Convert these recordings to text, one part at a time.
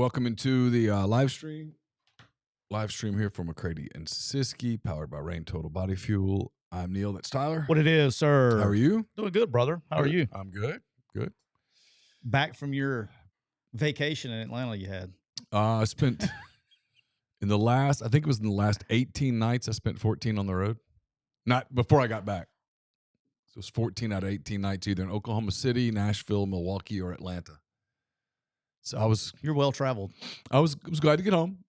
Welcome into the live stream. Live stream here from McCready and Siskey, powered by Rain Total Body Fuel. I'm Neal. That's Tyler. What it is, sir. How are you? Doing good, brother. How are you? I'm good. Good. Back from your vacation in Atlanta you had. I spent in the last 18 nights, I spent 14 on the road. Not before I got back. So it was 14 out of 18 nights, either in Oklahoma City, Nashville, Milwaukee, or Atlanta. So You're well traveled. I was glad to get home.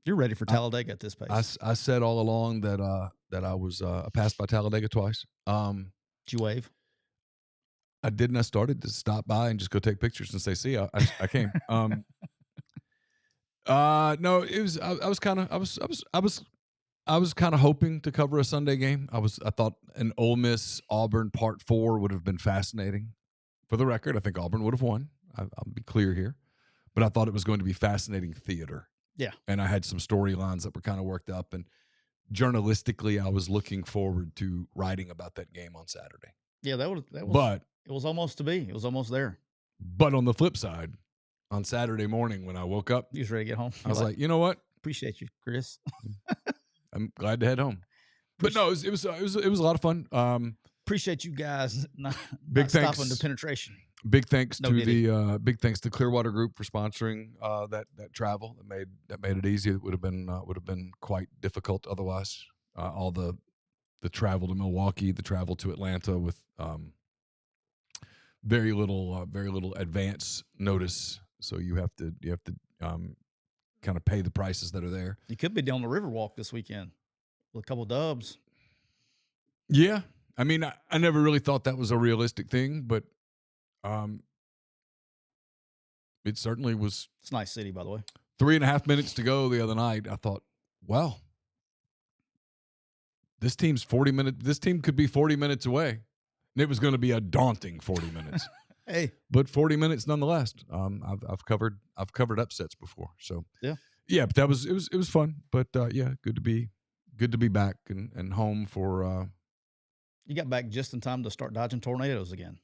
You're ready for Talladega at this pace. I said all along that I was I passed by Talladega twice. Did you wave? I didn't. I started to stop by and just go take pictures and say, "See, I came." No, it was. I was kind of hoping to cover a Sunday game. I thought an Ole Miss Auburn Part 4 would have been fascinating. For the record, I think Auburn would have won. I'll be clear here, but I thought it was going to be fascinating theater. Yeah, and I had some storylines that were kind of worked up, and journalistically, I was looking forward to writing about that game on Saturday. Yeah, that was. But it was almost to be. It was almost there. But on the flip side, on Saturday morning when I woke up, you was ready to get home. I was like, you know what? Appreciate you, Chris. I'm glad to head home. But no, it was a lot of fun. Appreciate you guys not thanks. Stopping the penetration. Big thanks to the Clearwater Group for sponsoring that travel. That made it easy. It would have been quite difficult otherwise. All the travel to Milwaukee, the travel to Atlanta with very little advance notice. So you have to kind of pay the prices that are there. You could be down the Riverwalk this weekend with a couple dubs. Yeah, I mean, I never really thought that was a realistic thing, but it certainly was. It's a nice city, by the way. 3.5 minutes to go the other night. I thought, well, this team's 40 minutes. This team could be 40 minutes away, and it was going to be a daunting 40 minutes. Hey, but 40 minutes nonetheless. I've covered upsets before, so yeah. But it was fun. But yeah, good to be back and home for. You got back just in time to start dodging tornadoes again.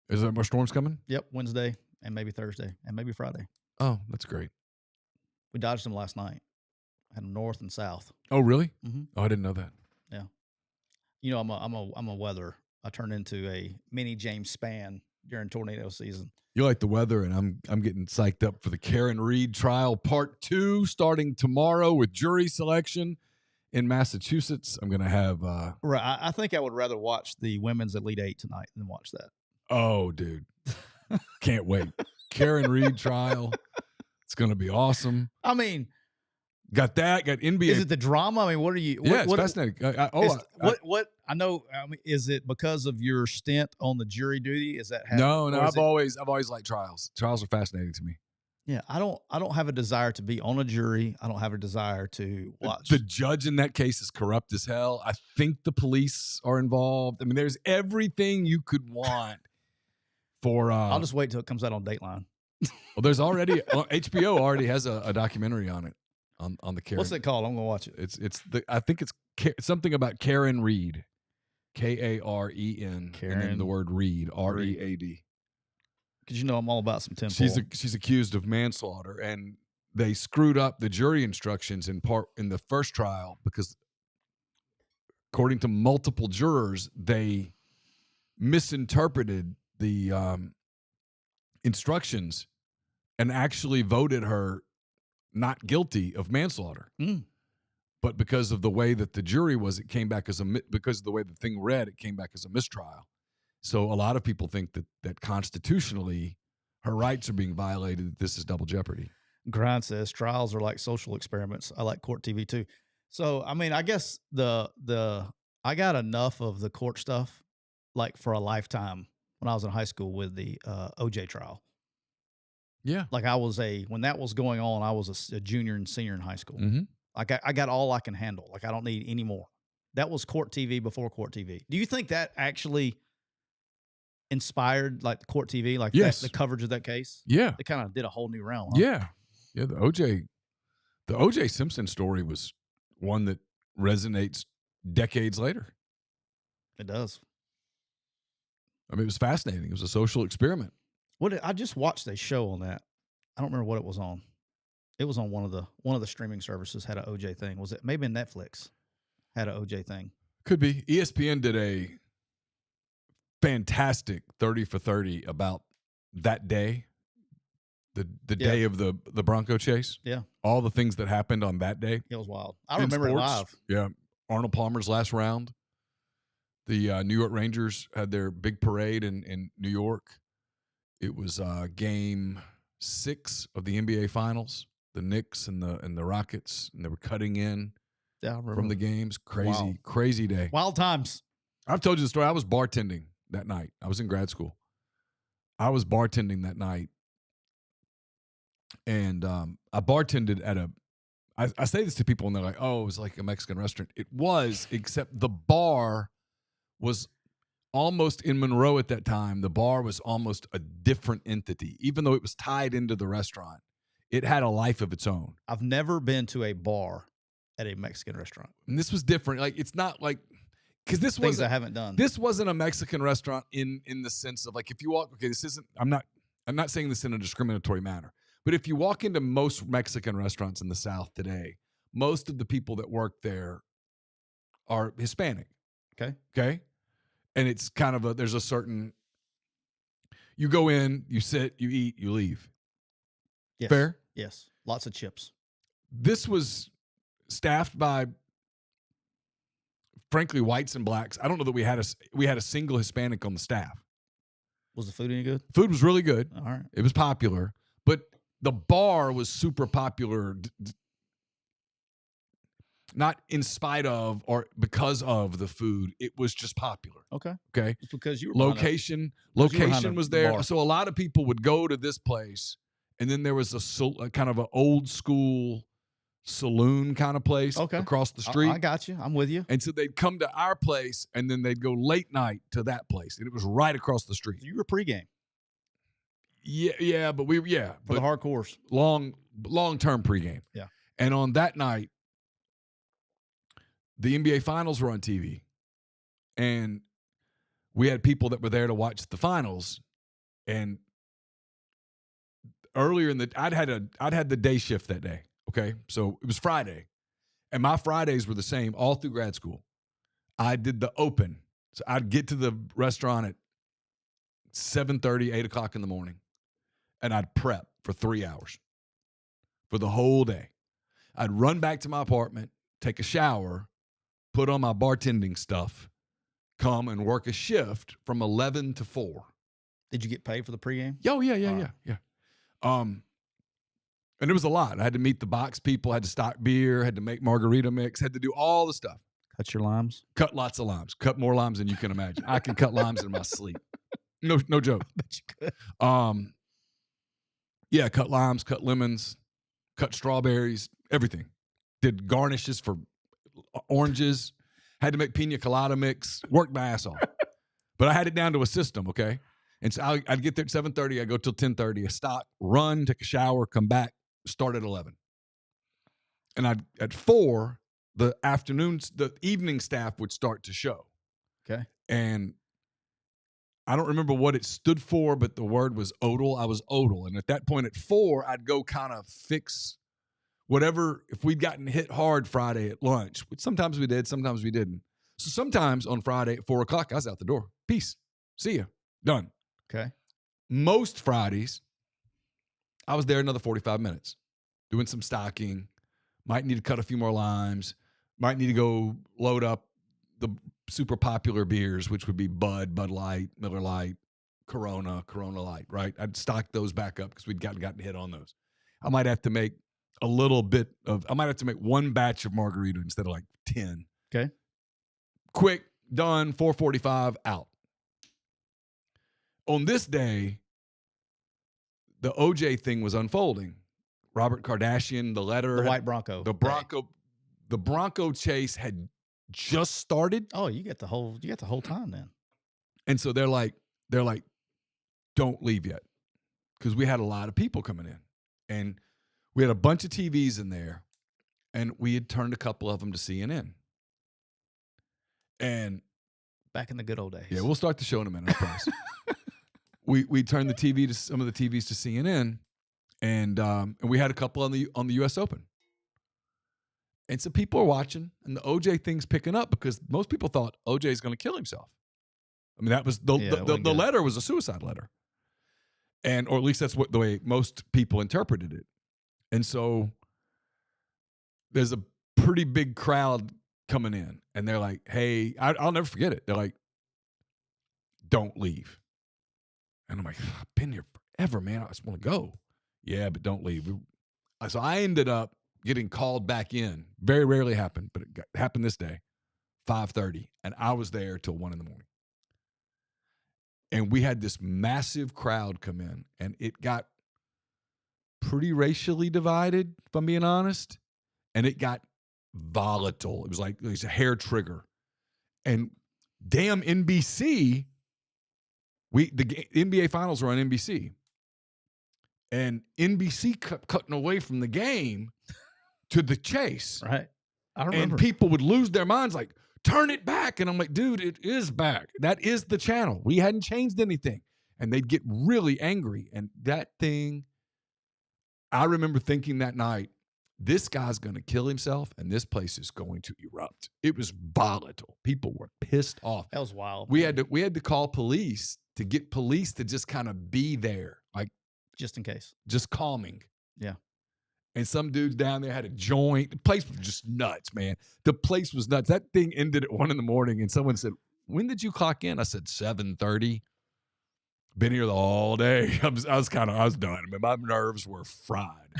Is there more storms coming? Yep, Wednesday and maybe Thursday and maybe Friday. Oh, that's great. We dodged them last night. Had them north and south. Oh, really? Mm-hmm. Oh, I didn't know that. Yeah. You know, I'm a weather. I turned into a mini James Spann during tornado season. You like the weather, and I'm getting psyched up for the Karen Reed trial part 2 starting tomorrow with jury selection in Massachusetts. I'm going to have right. I think I would rather watch the women's Elite 8 tonight than watch that. Oh, dude. Can't wait. Karen Reed trial. It's going to be awesome. I mean, got NBA. Is it the drama? I mean, what are you? It's fascinating. What I know. I mean, is it because of your stint on the jury duty? Is that no? I've always liked trials. Trials are fascinating to me. Yeah, I don't have a desire to be on a jury. I don't have a desire to watch. The judge in that case is corrupt as hell. I think the police are involved. I mean, there's everything you could want for. I'll just wait till it comes out on Dateline. Well, there's already HBO already has a documentary on it. On the Karen. What's it called? I'm gonna watch it. I think it's something about Karen Reed, Karen, and then the word Reed, READ. Because you know I'm all about some tempo. She's accused of manslaughter, and they screwed up the jury instructions in the first trial because, according to multiple jurors, they misinterpreted the instructions and actually voted her not guilty of manslaughter. But because of the way that the jury was, it came back because of the way the thing read, it came back as a mistrial. So a lot of people think that constitutionally her rights are being violated. This is double jeopardy. Grind says trials are like social experiments. I like court TV too. So I mean, I guess I got enough of the court stuff like for a lifetime when I was in high school with the OJ trial. Yeah. Like when that was going on, I was a junior and senior in high school. Mm-hmm. Like I got all I can handle. Like I don't need any more. That was court TV before court TV. Do you think that actually inspired like the court TV, like yes. the coverage of that case? Yeah. They kind of did a whole new realm. Huh? Yeah. Yeah. The OJ Simpson story was one that resonates decades later. It does. I mean, it was fascinating. It was a social experiment. I just watched a show on that. I don't remember what it was on. It was on one of the streaming services had an OJ thing. Was it maybe Netflix had an OJ thing? Could be. ESPN did a fantastic 30 for 30 about that day, the day of the Bronco chase. Yeah. All the things that happened on that day. It was wild. I in remember sports. it live. Yeah. Arnold Palmer's last round. The New York Rangers had their big parade in New York. It was game 6 of the NBA Finals. The Knicks and the Rockets, and they were cutting in from the games. Crazy day. Wild times. I've told you the story. I was bartending that night. I was in grad school. I was bartending that night, and I bartended at I say this to people, and they're like, "Oh, it was like a Mexican restaurant." It was, except the bar was almost in Monroe at that time. The bar was almost a different entity, even though it was tied into the restaurant. It had a life of its own. I've never been to a bar at a Mexican restaurant. And this was different. Like, it's not like, because this things I haven't done. This wasn't a Mexican restaurant in the sense of, like, if you walk, okay, this isn't, I'm not saying this in a discriminatory manner, but if you walk into most Mexican restaurants in the South today, most of the people that work there are Hispanic. Okay. And it's kind of there's a certain, you go in, you sit, you eat, you leave. Yes. Fair? Yes. Lots of chips. This was staffed by, frankly, whites and blacks. I don't know that we had a single Hispanic on the staff. Was the food any good? Food was really good. All right. It was popular, but the bar was super popular, not in spite of or because of the food. It was just popular. Okay. It's because you were location was there. bar. So a lot of people would go to this place, and then there was a kind of an old school saloon kind of place across the street. I got you. I'm with you. And so they'd come to our place, and then they'd go late night to that place, and it was right across the street. You were pregame. Yeah, but for the hardcores. Long-term pregame. Yeah. And on that night, the NBA Finals were on TV, and we had people that were there to watch the finals. And earlier I'd had the day shift that day. Okay, so it was Friday, and my Fridays were the same all through grad school. I did the open, so I'd get to the restaurant at 7:30, 8 o'clock in the morning, and I'd prep for 3 hours for the whole day. I'd run back to my apartment, take a shower, put on my bartending stuff, come and work a shift from 11 to 4. Did you get paid for the pregame? Oh, yeah. And it was a lot. I had to meet the box people, had to stock beer, had to make margarita mix, had to do all the stuff. Cut your limes? Cut lots of limes. Cut more limes than you can imagine. I can cut limes in my sleep. No joke. I bet you could. Yeah, cut limes, cut lemons, cut strawberries, everything. Did garnishes for oranges. Had to make pina colada mix. Worked my ass off. But I had it down to a system, okay? And so I'd get there at 7:30. I'd go till 10:30. I stock, run, take a shower, come back, start at 11. And at 4, the evening staff would start to show. Okay. And I don't remember what it stood for, but the word was odal. I was odal. And at that point at 4, I'd go kind of fix whatever, if we'd gotten hit hard Friday at lunch, which sometimes we did, sometimes we didn't. So sometimes on Friday at 4 o'clock, I was out the door. Peace. See ya. Done. Okay. Most Fridays, I was there another 45 minutes doing some stocking. Might need to cut a few more limes. Might need to go load up the super popular beers, which would be Bud Light, Miller Lite, Corona Light, right? I'd stock those back up because we'd gotten hit on those. I might have to make one batch of margarita instead of like 10. Okay. Quick, done, 4:45, out. On this day, the OJ thing was unfolding. Robert Kardashian, the letter. The white Bronco. The Bronco chase had just started. Oh, you get the whole time then. And so they're like, don't leave yet. Because we had a lot of people coming in. And we had a bunch of TVs in there. And we had turned a couple of them to CNN. And back in the good old days. Yeah, we'll start the show in a minute, I promise. We turned some of the TVs to CNN, And we had a couple on the U.S. Open. And so people are watching, and the OJ thing's picking up because most people thought OJ is going to kill himself. I mean, that was the letter was a suicide letter, or at least that's the way most people interpreted it. And so there's a pretty big crowd coming in, and they're like, "Hey, I'll never forget it." They're like, "Don't leave." And I'm like, "I've been here forever, man. I just want to go." Yeah, but don't leave. So I ended up getting called back in. Very rarely happened, but it happened this day, 5:30, and I was there till 1 a.m. And we had this massive crowd come in, and it got pretty racially divided, if I'm being honest, and it got volatile. It was a hair trigger, and damn NBC. The NBA Finals were on NBC, and NBC kept cutting away from the game to the chase. Right. I remember. And people would lose their minds like, turn it back. And I'm like, dude, it is back. That is the channel. We hadn't changed anything. And they'd get really angry. And that thing, I remember thinking that night, this guy's going to kill himself and this place is going to erupt. It was volatile. People were pissed off. That was wild. We had to call police to get police to just kind of be there. Like, just in case. Just calming. Yeah. And some dudes down there had a joint. The place was just nuts, man. The place was nuts. That thing ended at 1 a.m, and someone said, "When did you clock in?" I said, 7:30. Been here all day. I was done. I mean, my nerves were fried.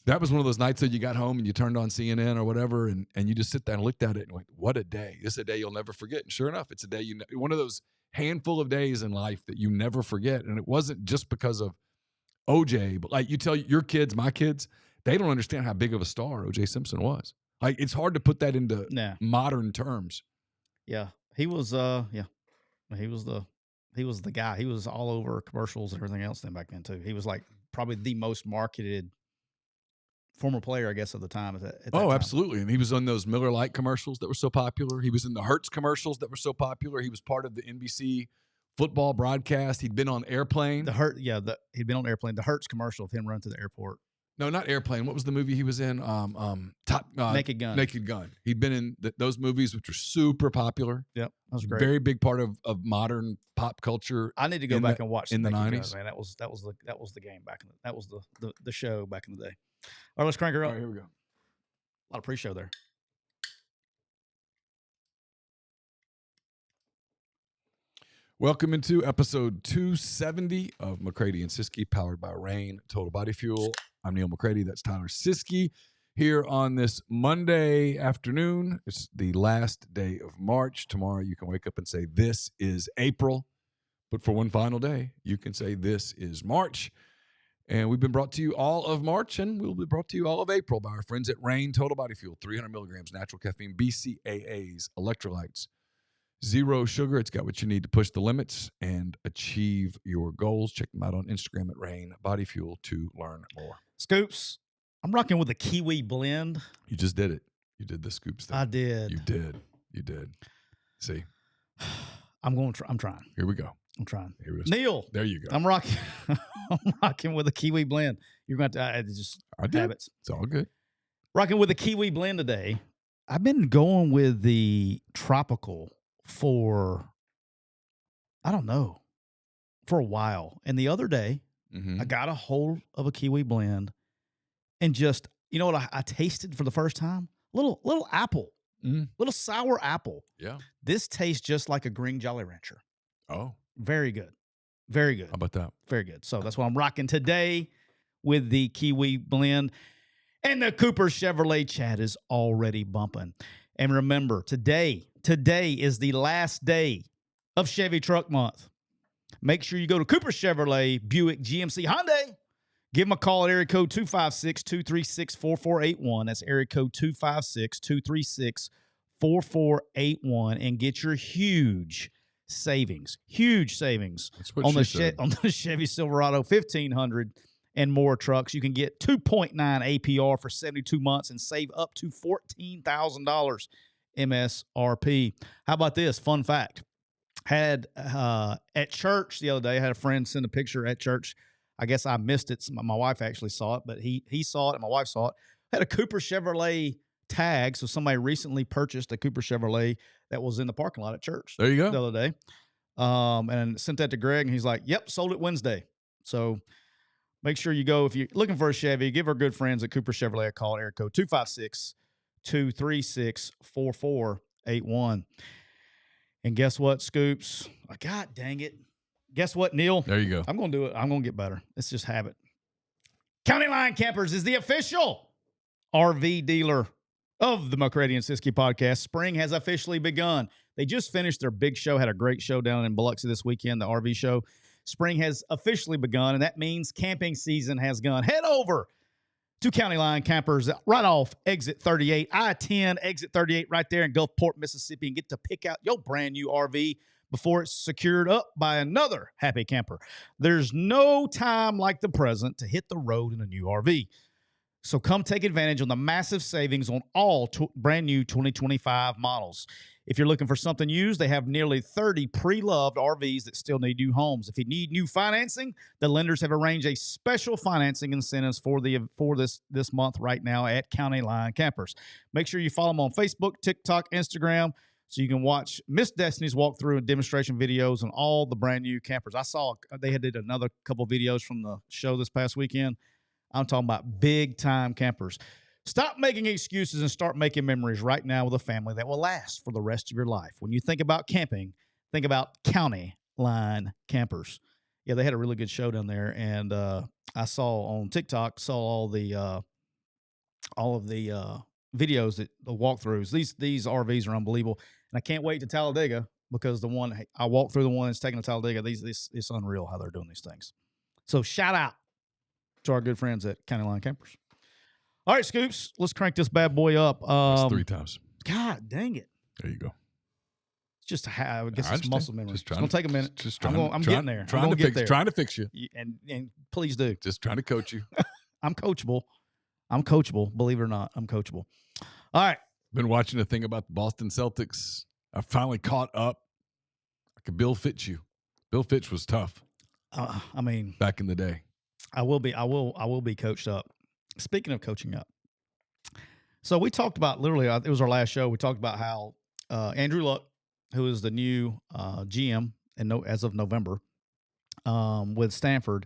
That was one of those nights that you got home and you turned on CNN or whatever, and you just sit there and looked at it and went, what a day. This is a day you'll never forget. And sure enough, it's a day one of those handful of days in life that you never forget. And it wasn't just because of OJ, but like you tell your kids, my kids, they don't understand how big of a star OJ Simpson was. Like, it's hard to put that into modern terms. Yeah. He was he was the guy. He was all over commercials and everything else then back then too. He was like probably the most marketed former player, I guess, at the time. At that time. Absolutely. And he was on those Miller Lite commercials that were so popular. He was in the Hertz commercials that were so popular. He was part of the NBC football broadcast. He'd been on Airplane. He'd been on Airplane. The Hertz commercial of him running to the airport. No, not Airplane. What was the movie he was in? Naked Gun. Naked Gun. He'd been in those movies, which were super popular. Yep, that was great. Very big part of modern pop culture. I need to go back and watch in the Naked 90s. Gun, man. That was the game back in that was the show back in the day. All right, let's crank her up. All right, here we go. A lot of pre-show there. Welcome into episode 270 of McCready and Siskey, powered by Reign Total Body Fuel. I'm Neal McCready. That's Tyler Siskey here on this Monday afternoon. It's the last day of March. Tomorrow you can wake up and say, this is April. But for one final day, you can say, this is March. And we've been brought to you all of March, and we'll be brought to you all of April by our friends at Reign Total Body Fuel. 300 milligrams natural caffeine, BCAAs, electrolytes. Zero sugar. It's got what you need to push the limits and achieve your goals. Check them out on Instagram at Reign Body Fuel to learn more. Scoops. I'm rocking with a kiwi blend. You just did it. You did the Scoops thing. I did. You did. See? I'm trying. Here we go. I'm trying. Here we go. Neal. There you go. I'm rocking. I'm rocking with a kiwi blend. You're going to have to just habits. It's all good. Rocking with a kiwi blend today. I've been going with the tropical for, I don't know, for a while. And the other day, I got a hold of a kiwi blend and just, you know what I tasted for the first time? Little apple, little sour apple. Yeah. This tastes just like a green Jolly Rancher. Oh. Very good. Very good. How about that? Very good. So that's what I'm rocking today with the kiwi blend. And the Cooper Chevrolet chat is already bumping. And remember, today is the last day of Chevy Truck Month. Make sure you go to Cooper Chevrolet, Buick, GMC, Hyundai. Give them a call at area code 256-236-4481. That's area code 256-236-4481 and get your huge savings on the Chevy Silverado 1500 and more trucks. You can get 2.9 APR for 72 months and save up to $14,000 MSRP. How about this? Fun fact. Had at church the other day, I had a friend send a picture at church. I guess I missed it. My wife actually saw it, but he saw it and my wife saw it. Had a Cooper Chevrolet tag, so somebody recently purchased a Cooper Chevrolet that was in the parking lot at church. There you go. The other day, and sent that to Greg, and he's like, "Yep, sold it Wednesday." So make sure you go if you're looking for a Chevy. Give our good friends at Cooper Chevrolet a call. Area code 256-236-4481. And guess what, Scoops? God dang it! Guess what, Neal? There you go. I'm gonna do it. I'm gonna get better. It's just habit. County Line Campers is the official RV dealer of the McCready Siskey podcast. Spring has officially begun. They just finished their big show, had a great show down in Biloxi this weekend, the RV show. Spring has officially begun, and that means camping season has begun. Head over to County Line Campers right off exit 38, I-10, exit 38 right there in Gulfport, Mississippi, and get to pick out your brand new RV before it's secured up by another happy camper. There's no time like the present to hit the road in a new RV. So come take advantage on the massive savings on all brand new 2025 models. If you're looking for something used, they have nearly 30 pre-loved RVs that still need new homes. If you need new financing, the lenders have arranged a special financing incentives for this month right now at County Line Campers. Make sure you follow them on Facebook, TikTok, Instagram, so you can watch Miss Destiny's walkthrough and demonstration videos on all the brand new campers. I saw they did another couple videos from the show this past weekend. I'm talking about big-time campers. Stop making excuses and start making memories right now with a family that will last for the rest of your life. When you think about camping, think about County Line Campers. Yeah, they had a really good show down there, and I saw on TikTok, all of the videos, the walkthroughs. These RVs are unbelievable, and I can't wait to Talladega because I walked through the one that's taking to Talladega. It's unreal how they're doing these things. So shout out to our good friends at County Line Campers. All right, Scoops, let's crank this bad boy up. That's 3 times. God dang it. There you go. It's just I guess it's muscle memory. It's going to take a minute. I'm getting there. Trying to fix you. And please do. Just trying to coach you. I'm coachable. Believe it or not, I'm coachable. All right. Been watching a thing about the Boston Celtics. I finally caught up. I could Bill Fitch you. Bill Fitch was tough. Back in the day. I will be coached up. Speaking of coaching up, so we talked about literally, it was our last show. We talked about how Andrew Luck, who is the new GM as of November with Stanford,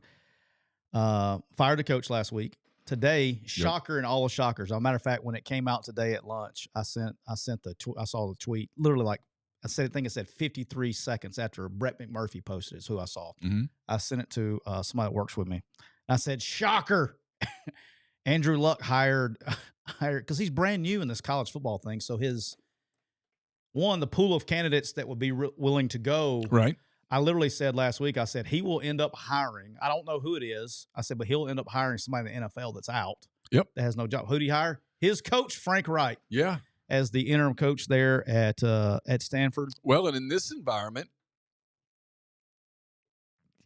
fired a coach last week. Today, shocker and all the shockers. As a matter of fact, when it came out today at lunch, I saw the tweet. Literally, like I think it said 53 seconds after Brett McMurphy posted it. It's who I saw. Mm-hmm. I sent it to somebody that works with me. I said, shocker. Andrew Luck hired because he's brand new in this college football thing. So the pool of candidates that would be willing to go. Right. I literally said last week, I said, he will end up hiring. I don't know who it is. I said, but he'll end up hiring somebody in the NFL that's out. Yep. That has no job. Who'd he hire? His coach, Frank Reich. Yeah. As the interim coach there at Stanford. Well, and in this environment,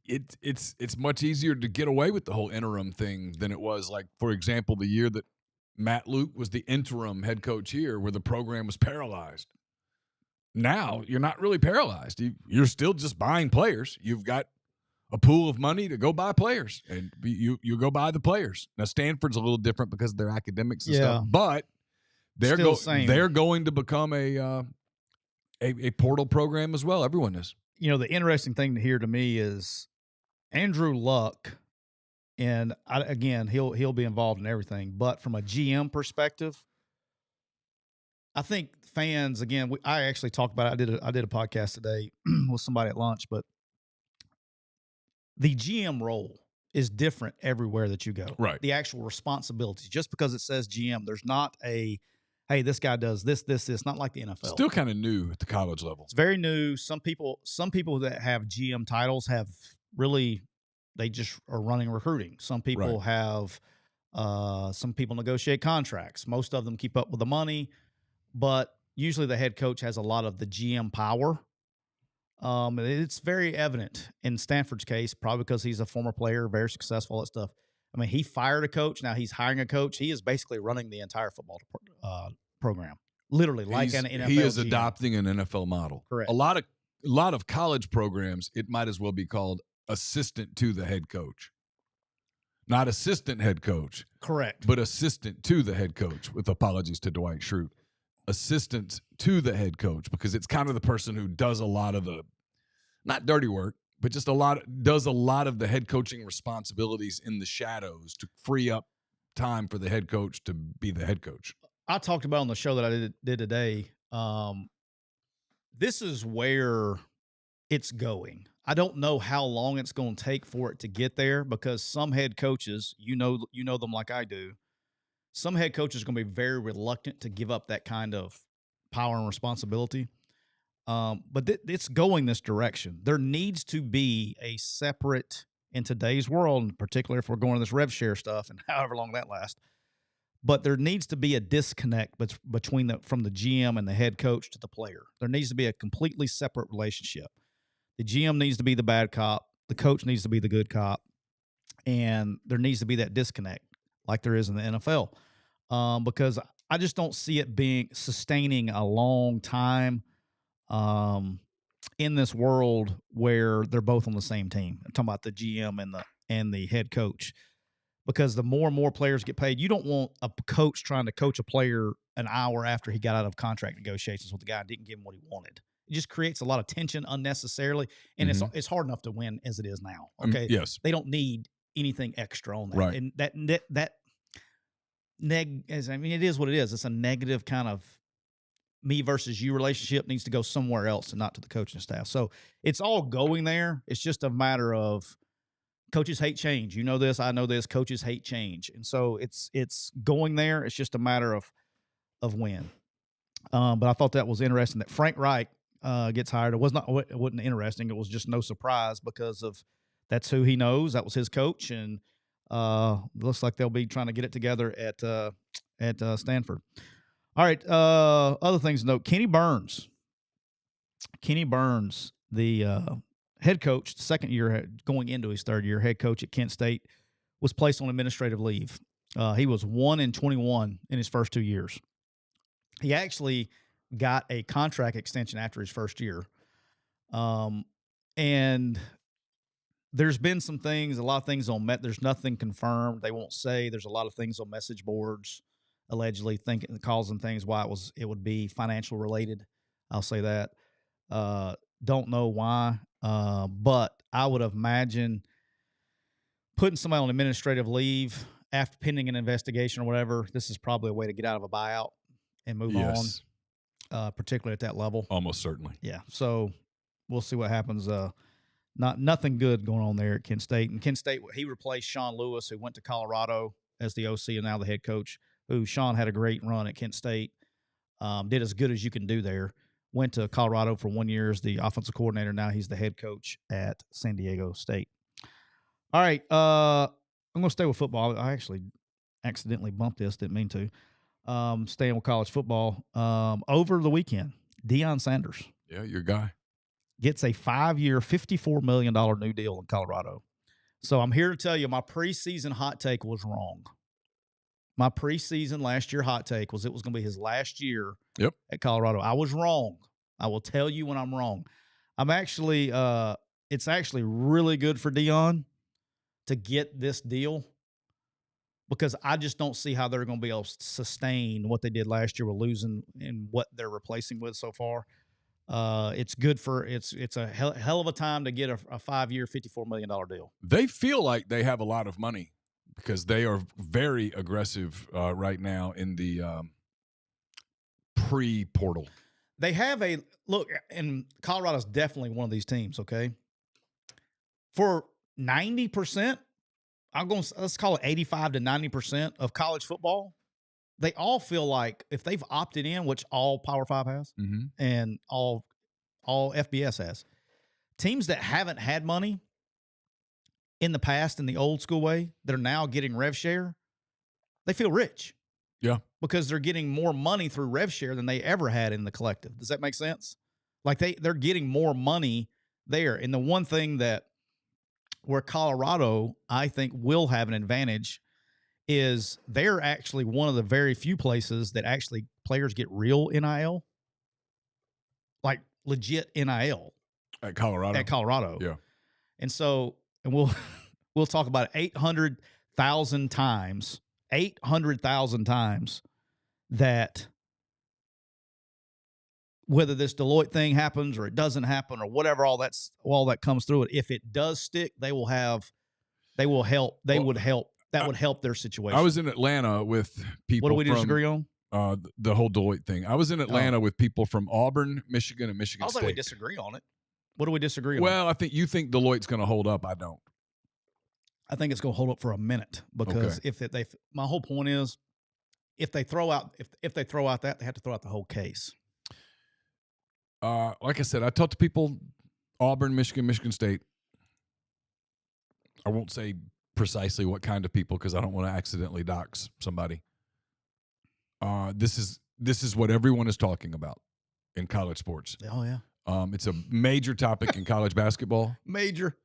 it's much easier to get away with the whole interim thing than it was, like, for example, the year that Matt Luke was the interim head coach here where the program was paralyzed. Now you're not really paralyzed. You're still just buying players. You've got a pool of money to go buy players, and you go buy the players. Now Stanford's a little different because of their academics and stuff, but they're going to become a portal program as well. Everyone is. You know, the interesting thing to hear to me is Andrew Luck, and again, he'll be involved in everything. But from a GM perspective, I think fans, again, I actually talked about it. I did a podcast today with somebody at lunch, but the GM role is different everywhere that you go. Right. The actual responsibilities, just because it says GM, there's not hey, this guy does this, not like the NFL. Still kind of new at the college level. It's very new. Some people that have GM titles they just are running recruiting. Some people have, some people negotiate contracts. Most of them keep up with the money, but usually the head coach has a lot of the GM power. It's very evident in Stanford's case, probably because he's a former player, very successful, all that stuff. I mean, he fired a coach. Now he's hiring a coach. He is basically running the entire football program, literally like an NFL. He is GM. adopting an NFL model. Correct. A lot of college programs, it might as well be called assistant to the head coach. Not assistant head coach, Correct. but assistant to the head coach, with apologies to Dwight Schrute. Assistant to the head coach, because it's kind of the person who does a lot of the, not dirty work, but just does a lot of the head coaching responsibilities in the shadows to free up time for the head coach to be the head coach. I talked about on the show that I did today. This is where it's going. I don't know how long it's going to take for it to get there, because some head coaches, you know them like I do. Some head coaches are going to be very reluctant to give up that kind of power and responsibility. But it's going this direction. There needs to be a separate, in today's world, in particular if we're going to this rev share stuff and however long that lasts, but there needs to be a disconnect between from the GM and the head coach to the player. There needs to be a completely separate relationship. The GM needs to be the bad cop. The coach needs to be the good cop. And there needs to be that disconnect like there is in the NFL. Because I just don't see it sustaining a long time in this world where they're both on the same team. I'm talking about the GM and the head coach. Because the more and more players get paid, you don't want a coach trying to coach a player an hour after he got out of contract negotiations with the guy and didn't give him what he wanted. It just creates a lot of tension unnecessarily, and it's hard enough to win as it is now. Okay, yes, they don't need anything extra on that. Right. And that it is what it is. It's a negative kind of me versus you relationship needs to go somewhere else and not to the coaching staff. So it's all going there. It's just a matter of coaches hate change. You know this. I know this. Coaches hate change. And so it's going there. It's just a matter of when. But I thought that was interesting that Frank Reich gets hired. It wasn't interesting. It was just no surprise because of that's who he knows. That was his coach. And looks like they'll be trying to get it together at Stanford. All right. Other things to note. Keni Burns, the head coach, the second year going into his third year, head coach at Kent State, was placed on administrative leave. He was 1-21 in his first 2 years. He actually got a contract extension after his first year. And there's been some things, a lot of things there's nothing confirmed. They won't say. There's a lot of things on message boards allegedly causing things why it would be financial related. I'll say that. Don't know why. But I would imagine putting somebody on administrative leave after pending an investigation or whatever, this is probably a way to get out of a buyout and move on, particularly at that level. Almost certainly. Yeah. So we'll see what happens. Nothing good going on there at Kent State. And Kent State, he replaced Sean Lewis, who went to Colorado as the OC and now the head coach, who Sean had a great run at Kent State, did as good as you can do there. Went to Colorado for 1 year as the offensive coordinator. Now he's the head coach at San Diego State. All right. I'm going to stay with football. I actually accidentally bumped this. Didn't mean to. Staying with college football. Over the weekend, Deion Sanders. Yeah, your guy. Gets a 5-year, $54 million new deal in Colorado. So I'm here to tell you my preseason hot take was wrong. My preseason last year hot take was it was going to be his last year at Colorado. I was wrong. I will tell you when I'm wrong. I'm actually it's actually really good for Deion to get this deal because I just don't see how they're going to be able to sustain what they did last year with losing and what they're replacing with so far. It's good for it's a hell of a time to get a 5-year, $54 million deal. They feel like they have a lot of money because they are very aggressive right now in the pre-portal. They have a look, and Colorado's definitely one of these teams. Okay, for 90%, let's call it 85 to 90% of college football. They all feel like if they've opted in, which all Power 5 has, and all FBS has, teams that haven't had money in the past in the old school way, they're now getting rev share, they feel rich. Yeah. Because they're getting more money through rev share than they ever had in the collective. Does that make sense? Like they're getting more money there. And the one thing where Colorado, I think, will have an advantage is they're actually one of the very few places that actually players get real NIL, like legit NIL at Colorado. At Colorado, yeah. And so, and we'll talk about it. 800,000 times, 800,000 times that whether this Deloitte thing happens or it doesn't happen or whatever, all that comes through it. If it does stick, they will help. That would help their situation. I was in Atlanta with people. What do we disagree on? The whole Deloitte thing. I was in Atlanta with people from Auburn, Michigan, and Michigan State. I was like, we disagree on it. What do we disagree on? Well, I think you think Deloitte's going to hold up. I don't. I think it's going to hold up for a minute because my whole point is, if they throw out that, they have to throw out the whole case. Like I said, I talked to people, Auburn, Michigan State. I won't say precisely what kind of people because I don't want to accidentally dox somebody. This is what everyone is talking about in college sports. Oh yeah. It's a major topic in college basketball. Major.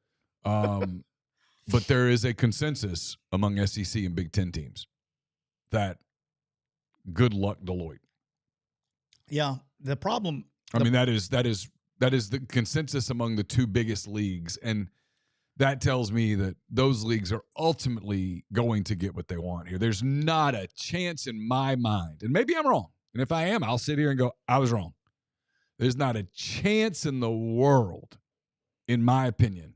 But there is a consensus among SEC and Big Ten teams that good luck Deloitte. Yeah, the problem. I mean, that is the consensus among the two biggest leagues, and that tells me that those leagues are ultimately going to get what they want here. There's not a chance in my mind, and maybe I'm wrong. And if I am, I'll sit here and go, I was wrong. There's not a chance in the world, in my opinion,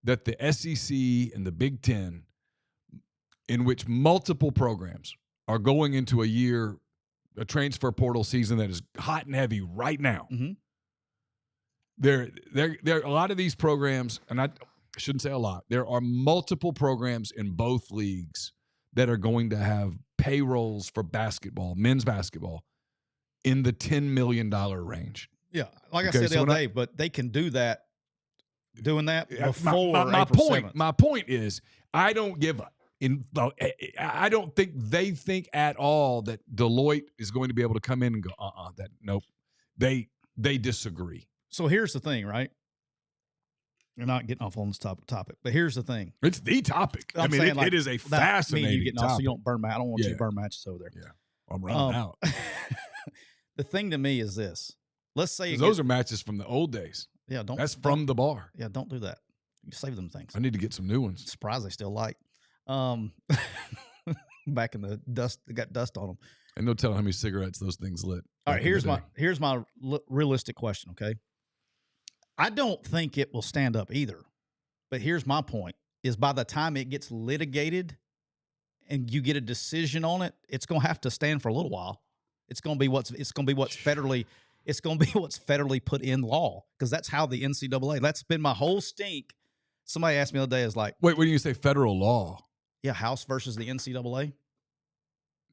that the SEC and the Big Ten, in which multiple programs are going into a transfer portal season that is hot and heavy right now. Mm-hmm. There are a lot of these programs, and I shouldn't say a lot. There are multiple programs in both leagues that are going to have payrolls for basketball, men's basketball, in the $10 million range. Yeah, like I said the other day, but they can do that. Doing that before my point is, I don't give up. I don't think they think at all that Deloitte is going to be able to come in and go, nope. They disagree. So here's the thing, right? You're not getting off on this topic, but here's the thing. It's the topic. I mean, it is a fascinating topic. So you don't burn. I don't want you to burn matches over there. Yeah, I'm running out. The thing to me is this. Let's say those are matches from the old days. Yeah, that's from the bar. Yeah, don't do that. You save them things. I need to get some new ones. Surprised they still like. Back in the dust, they got dust on them. And no telling how many cigarettes those things lit. All right, here's my realistic question. Okay, I don't think it will stand up either. But here's my point: is by the time it gets litigated and you get a decision on it, it's going to have to stand for a little while. It's going to be what's federally put in law, because that's how the NCAA. That's been my whole stink. Somebody asked me the other day, is like, wait, when you say federal law? Yeah, House versus the NCAA.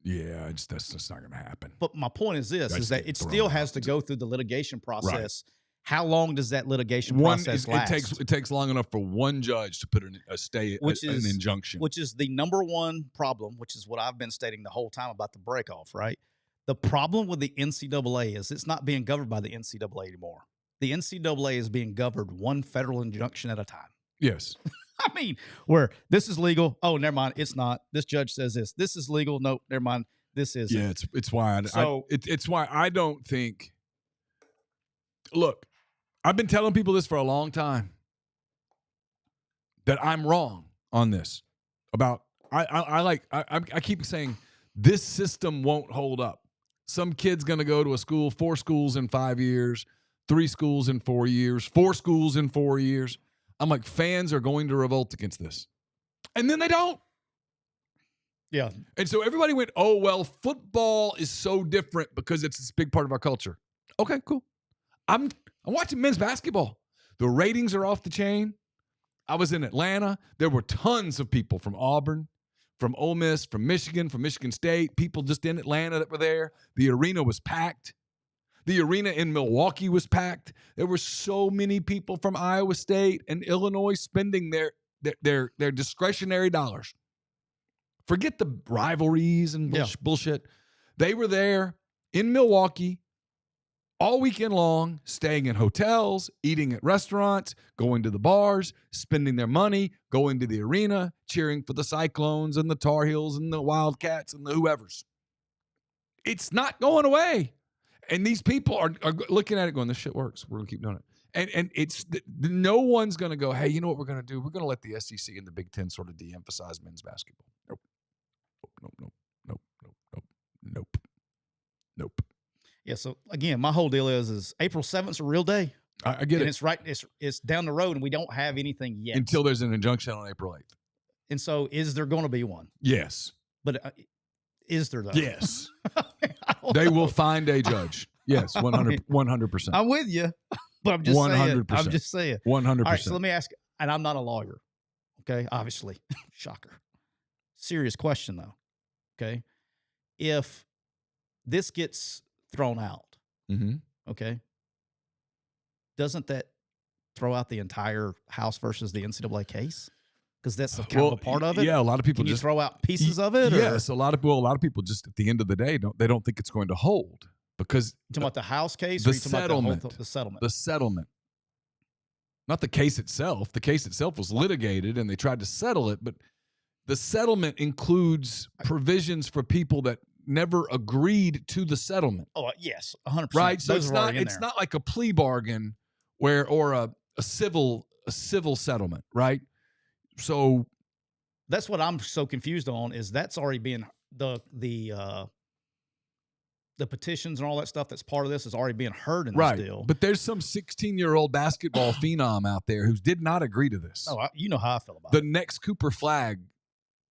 Yeah, that's just not going to happen. But my point is this: is that it still has to go through the litigation process. Right. How long does that litigation process last? It takes long enough for one judge to put an injunction, which is the number one problem, which is what I've been stating the whole time about the break-off, right? The problem with the NCAA is it's not being governed by the NCAA anymore. The NCAA is being governed one federal injunction at a time. Yes. I mean, where this is legal. Oh, never mind. It's not. This judge says this. This is legal. No, never mind. This is. Yeah, it's why it's why I don't think. Look, I've been telling people this for a long time, that I'm wrong on this. About I keep saying this system won't hold up. Some kid's going to go to a school, 4 schools in 5 years, 3 schools in 4 years, 4 schools in 4 years. I'm like, fans are going to revolt against this. And then they don't. Yeah. And so everybody went, oh, well, football is so different because it's this big part of our culture. Okay, cool. I'm watching men's basketball. The ratings are off the chain. I was in Atlanta. There were tons of people from Auburn, from Ole Miss, from Michigan State, people just in Atlanta that were there. The arena was packed. The arena in Milwaukee was packed. There were so many people from Iowa State and Illinois spending their discretionary dollars. Forget the rivalries and bullshit. They were there in Milwaukee all weekend long, staying in hotels, eating at restaurants, going to the bars, spending their money, going to the arena, cheering for the Cyclones and the Tar Heels and the Wildcats and the whoever's. It's not going away. And these people are looking at it going, this shit works. We're going to keep doing it. And it's no one's going to go, hey, you know what we're going to do? We're going to let the SEC and the Big Ten sort of de-emphasize men's basketball. Nope. Nope. Yeah. So again, my whole deal is April 7th is a real day. I get and it. It's right. It's down the road, and we don't have anything yet until there's an injunction on April 8th. And so, is there going to be one? Yes. But is there though? Yes. They will find a judge. Yes, 100%. I'm with you, but I'm just 100%. Saying. I'm just saying. 100%. All right, so let me ask, and I'm not a lawyer. Okay, obviously, shocker. Serious question though. Okay, if this gets thrown out, okay, doesn't that throw out the entire House versus the NCAA case? Because that's kind of a part of it. Yeah, a lot of people Can just you throw out pieces of it. Yes, a lot of people just at the end of the day don't think it's going to hold because you talking about the House case, the or you talking settlement, about the settlement, the settlement, not the case itself. The case itself was litigated and they tried to settle it, but the settlement includes provisions for people that never agreed to the settlement. Oh yes, 100%. Right, so it's not like a plea bargain or a civil settlement, right? So that's what I'm so confused on is that's already being the petitions and all that stuff that's part of this is already being heard in this deal. But there's some 16-year-old basketball phenom out there who did not agree to this. Oh, you know how I feel about it. The next Cooper Flag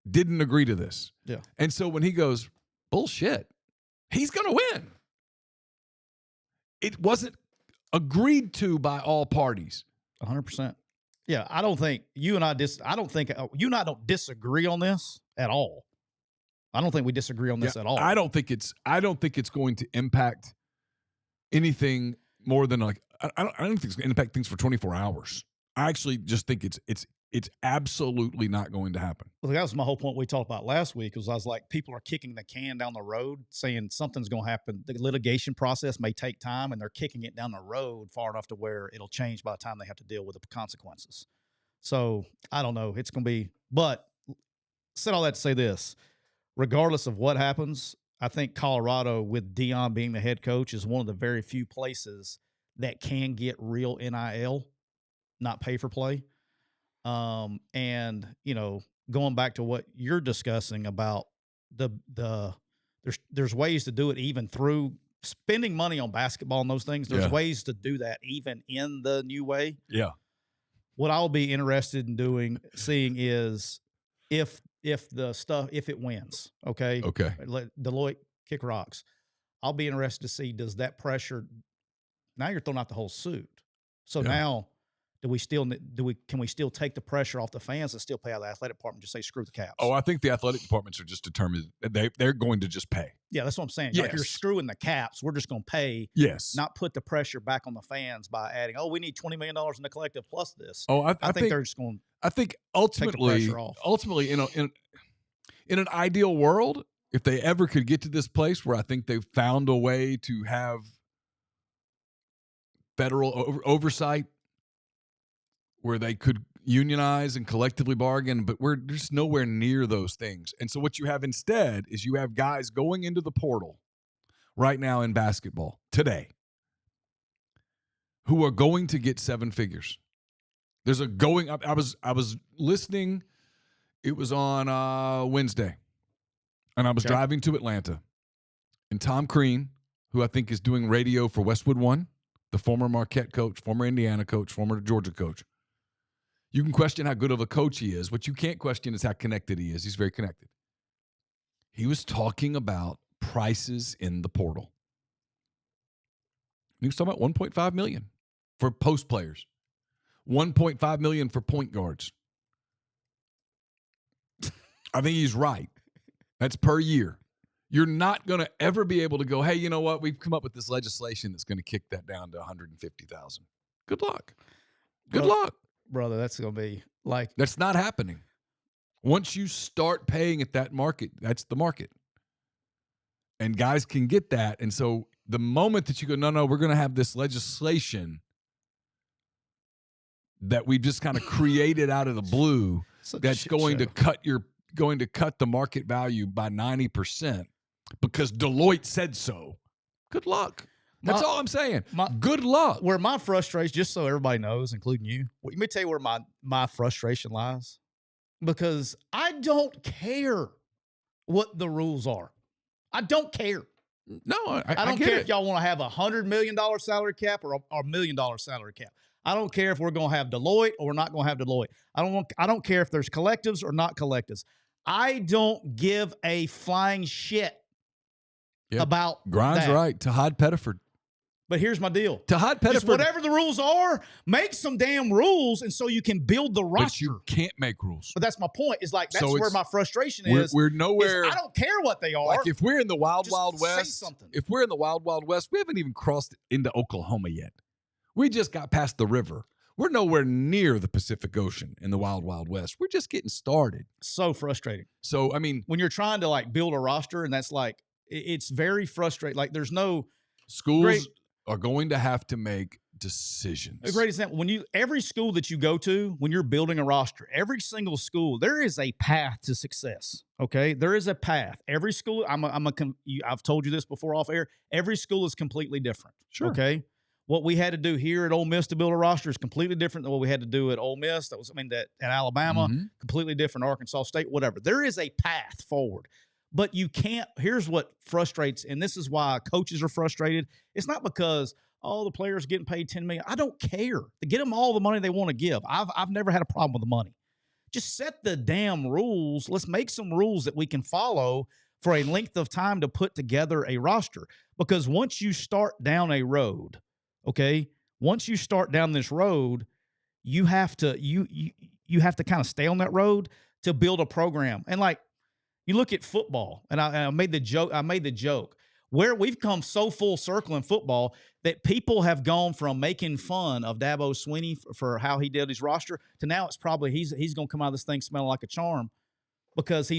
didn't agree to this. Yeah. And so when he goes, bullshit, he's going to win. It wasn't agreed to by all parties. 100%. Yeah, I don't think you and I you and I don't disagree on this at all. I don't think we disagree on this at all. I don't think it's going to impact anything more than like I don't think it's going to impact things for 24 hours. I actually just think it's absolutely not going to happen. Well, that was my whole point we talked about last week. Was I was like, people are kicking the can down the road, saying something's going to happen. The litigation process may take time, and they're kicking it down the road far enough to where it'll change by the time they have to deal with the consequences. So I don't know. It's going to be, but said all that to say this, regardless of what happens, I think Colorado with Deion being the head coach is one of the very few places that can get real NIL, not pay for play. And going back to what you're discussing about there's ways to do it even through spending money on basketball and those things. There's ways to do that even in the new way. Yeah. What I'll be interested in seeing is if it wins, okay, let Deloitte kick rocks. I'll be interested to see, does that pressure, now you're throwing out the whole suit. So now can we still take the pressure off the fans and still pay out the athletic department, just say screw the caps? Oh, I think the athletic departments are just determined they're going to just pay. Yeah, that's what I'm saying. Yes. Like, you're screwing the caps. We're just going to pay. Yes. Not put the pressure back on the fans by adding, we need $20 million in the collective plus this. Oh, I think they're just going to I think ultimately, in an ideal world, if they ever could get to this place where I think they've found a way to have federal oversight where they could unionize and collectively bargain, but we're just nowhere near those things. And so what you have instead is you have guys going into the portal right now in basketball today who are going to get seven figures. There's a going up. I was listening. It was on Wednesday, and I was driving to Atlanta, and Tom Crean, who I think is doing radio for Westwood One, the former Marquette coach, former Indiana coach, former Georgia coach. You can question how good of a coach he is. What you can't question is how connected he is. He's very connected. He was talking about prices in the portal. He was talking about $1.5 million for post players, $1.5 million for point guards. I think he's right. That's per year. You're not going to ever be able to go, hey, you know what? We've come up with this legislation that's going to kick that down to $150,000. Good luck. Good luck. Brother, that's going to be like... That's not happening. Once you start paying at that market, that's the market. And guys can get that. And so the moment that you go, no, we're going to have this legislation that we just kind of created out of the blue that's going to cut the market value by 90% because Deloitte said so. Good luck. That's all I'm saying. Good luck. Where my frustration, just so everybody knows, including you, let me tell you where my frustration lies. Because I don't care what the rules are. I don't care. No, I don't care if y'all want to have $100 million salary cap or a $1 million salary cap. I don't care if we're going to have Deloitte or we're not going to have Deloitte. I don't care if there's collectives or not collectives. I don't give a flying shit about Grind's that. right. Tahad Pettiford. But here's my deal. Tahad Pettiford. Just whatever the rules are, make some damn rules, and so you can build the roster. But you can't make rules. But that's my point. Is like that's where my frustration is. We're nowhere. I don't care what they are. Like if we're in the wild west, something. If we're in the wild west, we haven't even crossed into Oklahoma yet. We just got past the river. We're nowhere near the Pacific Ocean in the wild west. We're just getting started. So frustrating. So I mean, when you're trying to like build a roster, and that's like it's very frustrating. Like there's no schools are going to have to make decisions. A great example, every school that you go to, when you're building a roster, every single school, there is a path to success. Okay, there is a path. Every school, I've told you this before off air. Every school is completely different. Sure. Okay, what we had to do here at Ole Miss to build a roster is completely different than what we had to do at Ole Miss. That at Alabama, completely different. Arkansas State, whatever. There is a path forward. But you can't. Here's what frustrates, and this is why coaches are frustrated. It's not because the players getting paid $10 million. I don't care. To get them all the money they want to give. I've never had a problem with the money. Just set the damn rules. Let's make some rules that we can follow for a length of time to put together a roster. Because once you start down a road, okay, once you start down this road, you have to you have to kind of stay on that road to build a program. And like, you look at football, and I made the joke where we've come so full circle in football that people have gone from making fun of Dabo Swinney for how he did his roster to now it's probably he's going to come out of this thing smelling like a charm because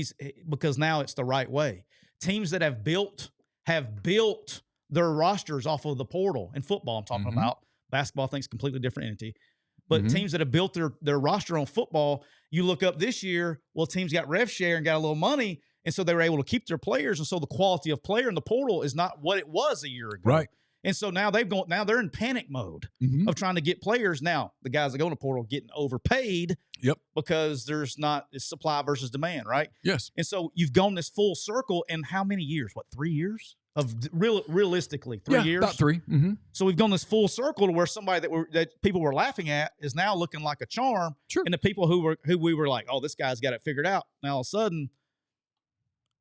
now it's the right way. Teams that have built their rosters off of the portal in football. I'm talking about basketball. I think it's a completely different entity. But teams that have built their roster on football, you look up this year, well, teams got rev share and got a little money, and so they were able to keep their players, and so the quality of player in the portal is not what it was a year ago. Right. And so now they're in panic mode of trying to get players. Now, the guys that go in the portal getting overpaid because it's supply versus demand, right? Yes. And so you've gone this full circle in how many years? What, 3 years? Realistically, 3 years? About 3. Mm-hmm. So we've gone this full circle to where somebody that people were laughing at is now looking like a charm. Sure. And the people who we were like, oh, this guy's got it figured out. Now all of a sudden,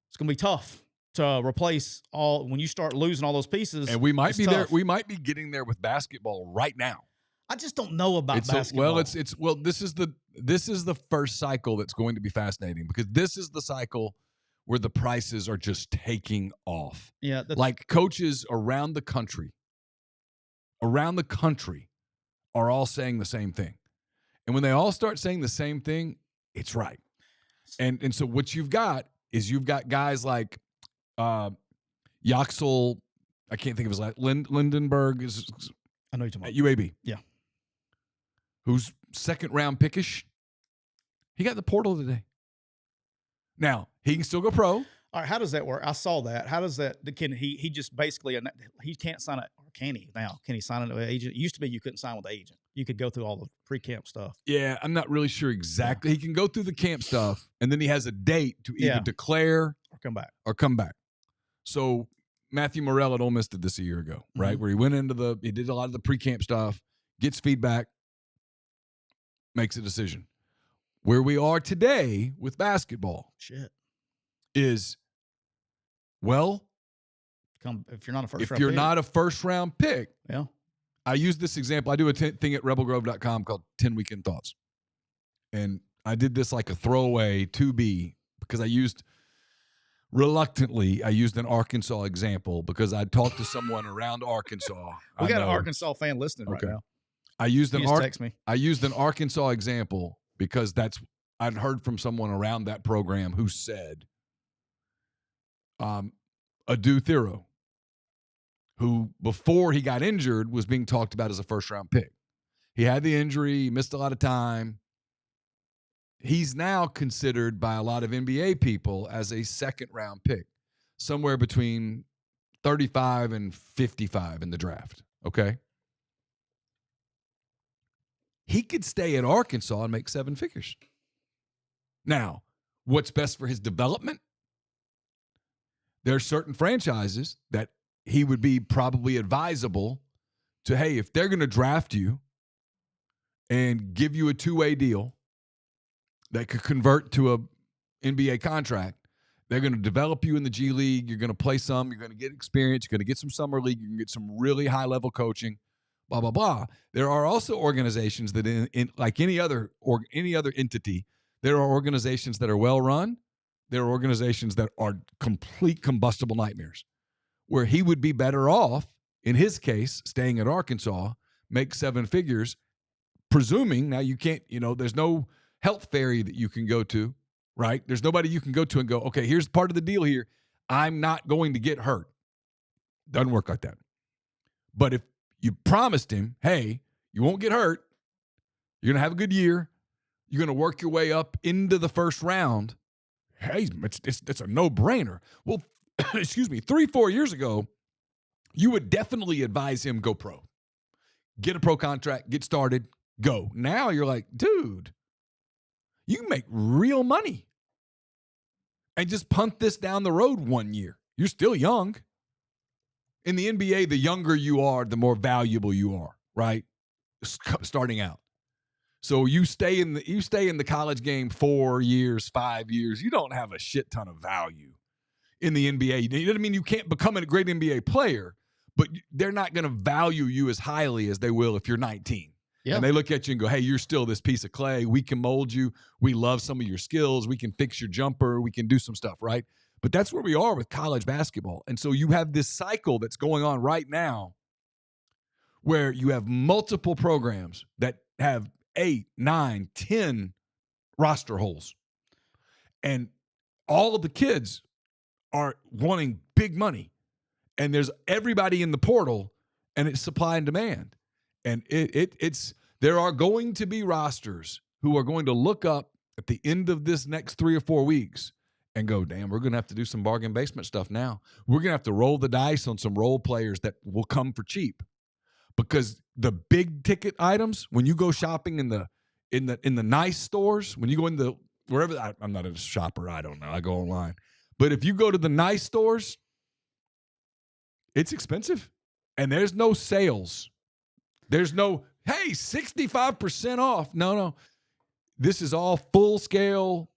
it's going to be tough to replace when you start losing all those pieces. And we might be there. We might be getting there with basketball right now. I just don't know about basketball. This is the first cycle that's going to be fascinating because this is the cycle where the prices are just taking off. Yeah. Like coaches around the country are all saying the same thing. And when they all start saying the same thing, it's right. And so what you've got is guys like Yaxel, I can't think of his last, Lindenberg is I know you're talking at UAB. Yeah. Who's second round pickish. He got in the portal today. Now, he can still go pro. All right, how does that work? I saw that. How does that? He just basically he can't sign it, or can he now? Can he sign it with an agent? It used to be you couldn't sign with an agent. You could go through all the pre-camp stuff. Yeah, I'm not really sure exactly. Yeah. He can go through the camp stuff, and then he has a date to either declare or come back. So Matthew Morrell at Ole Miss did this a year ago, right? Where he did a lot of the pre-camp stuff, gets feedback, makes a decision. Where we are today with basketball is, well, if you're not a first round pick, yeah. I use this example. I do a thing at rebelgrove.com called 10 Weekend Thoughts. And I did this like a throwaway 2B because I used an Arkansas example because I talked to someone around Arkansas. We got an Arkansas fan listening right now. I used text me. I used an Arkansas example because I'd heard from someone around that program who said, Adu Thero, who before he got injured was being talked about as a first-round pick. He had the injury, he missed a lot of time. He's now considered by a lot of NBA people as a second-round pick, somewhere between 35 and 55 in the draft, okay? He could stay at Arkansas and make 7 figures. Now, what's best for his development? There are certain franchises that he would be probably advisable to, hey, if they're going to draft you and give you a 2-way deal that could convert to a NBA contract, they're going to develop you in the G League. You're going to play some. You're going to get experience. You're going to get some summer league. You're going to get some really high-level coaching, blah, blah, blah. There are also organizations that, in like any other entity, there are organizations that are well-run. There are organizations that are complete combustible nightmares, where he would be better off, in his case, staying at Arkansas, make 7 figures, presuming, now you can't, there's no health fairy that you can go to, right? There's nobody you can go to and go, okay, here's part of the deal here. I'm not going to get hurt. Doesn't work like that. But if you promised him, hey, you won't get hurt, you're going to have a good year, you're going to work your way up into the first round, hey, it's a no-brainer. Well, excuse me, 3-4 years ago, you would definitely advise him go pro. Get a pro contract, get started, go. Now you're like, dude, you can make real money and just punt this down the road 1 year. You're still young. In the NBA, the younger you are, the more valuable you are, right? Starting out. So you stay in the college game 4 years, 5 years. You don't have a shit ton of value in the NBA. It doesn't mean you can't become a great NBA player, but they're not going to value you as highly as they will if you're 19. Yeah. And they look at you and go, hey, you're still this piece of clay. We can mold you. We love some of your skills. We can fix your jumper. We can do some stuff, right? But that's where we are with college basketball. And so you have this cycle that's going on right now where you have multiple programs that have 8, 9, 10 roster holes. And all of the kids are wanting big money. And there's everybody in the portal, and it's supply and demand. And there are going to be rosters who are going to look up at the end of this next 3 or 4 weeks and go, damn, we're going to have to do some bargain basement stuff now. We're going to have to roll the dice on some role players that will come for cheap. Because the big ticket items, when you go shopping in the nice stores, when you go in the wherever, I'm not a shopper, I don't know, I go online. But if you go to the nice stores, it's expensive. And there's no sales. There's no, hey, 65% off. No. This is all full scale,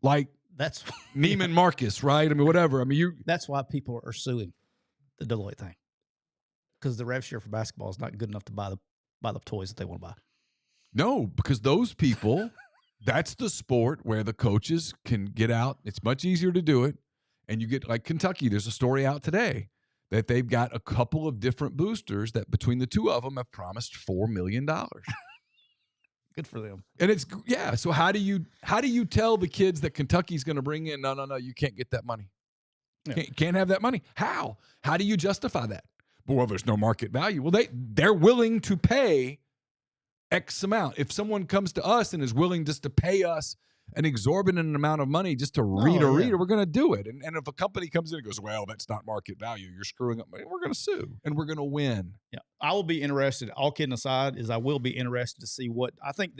like that's Neiman Marcus, right? I mean, whatever. I mean, that's why people are suing the Deloitte thing. Because the rev share for basketball is not good enough to buy the toys that they want to buy. No, because those people, that's the sport where the coaches can get out. It's much easier to do it. And you get, like Kentucky, there's a story out today that they've got a couple of different boosters that between the two of them have promised $4 million. Good for them. And it's, yeah. So how do you tell the kids that Kentucky's going to bring in, no, you can't get that money. Yeah. Can't have that money. How do you justify that? Well, there's no market value. Well, they're willing to pay X amount. If someone comes to us and is willing just to pay us an exorbitant amount of money just to read a reader, we're going to do it. And if a company comes in and goes, well, that's not market value, you're screwing up, we're going to sue and we're going to win. Yeah. I will be interested, all kidding aside, I will be interested to see what, I think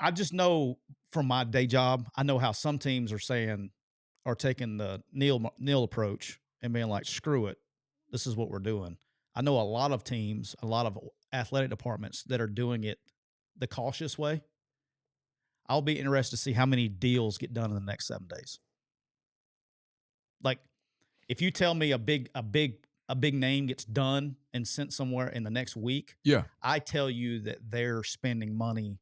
I just know from my day job, I know how some teams are taking the Neal approach and being like, screw it. This is what we're doing. I know a lot of teams, a lot of athletic departments that are doing it the cautious way. I'll be interested to see how many deals get done in the next 7 days. Like, if you tell me a big name gets done and sent somewhere in the next week, yeah, I tell you that they're spending money,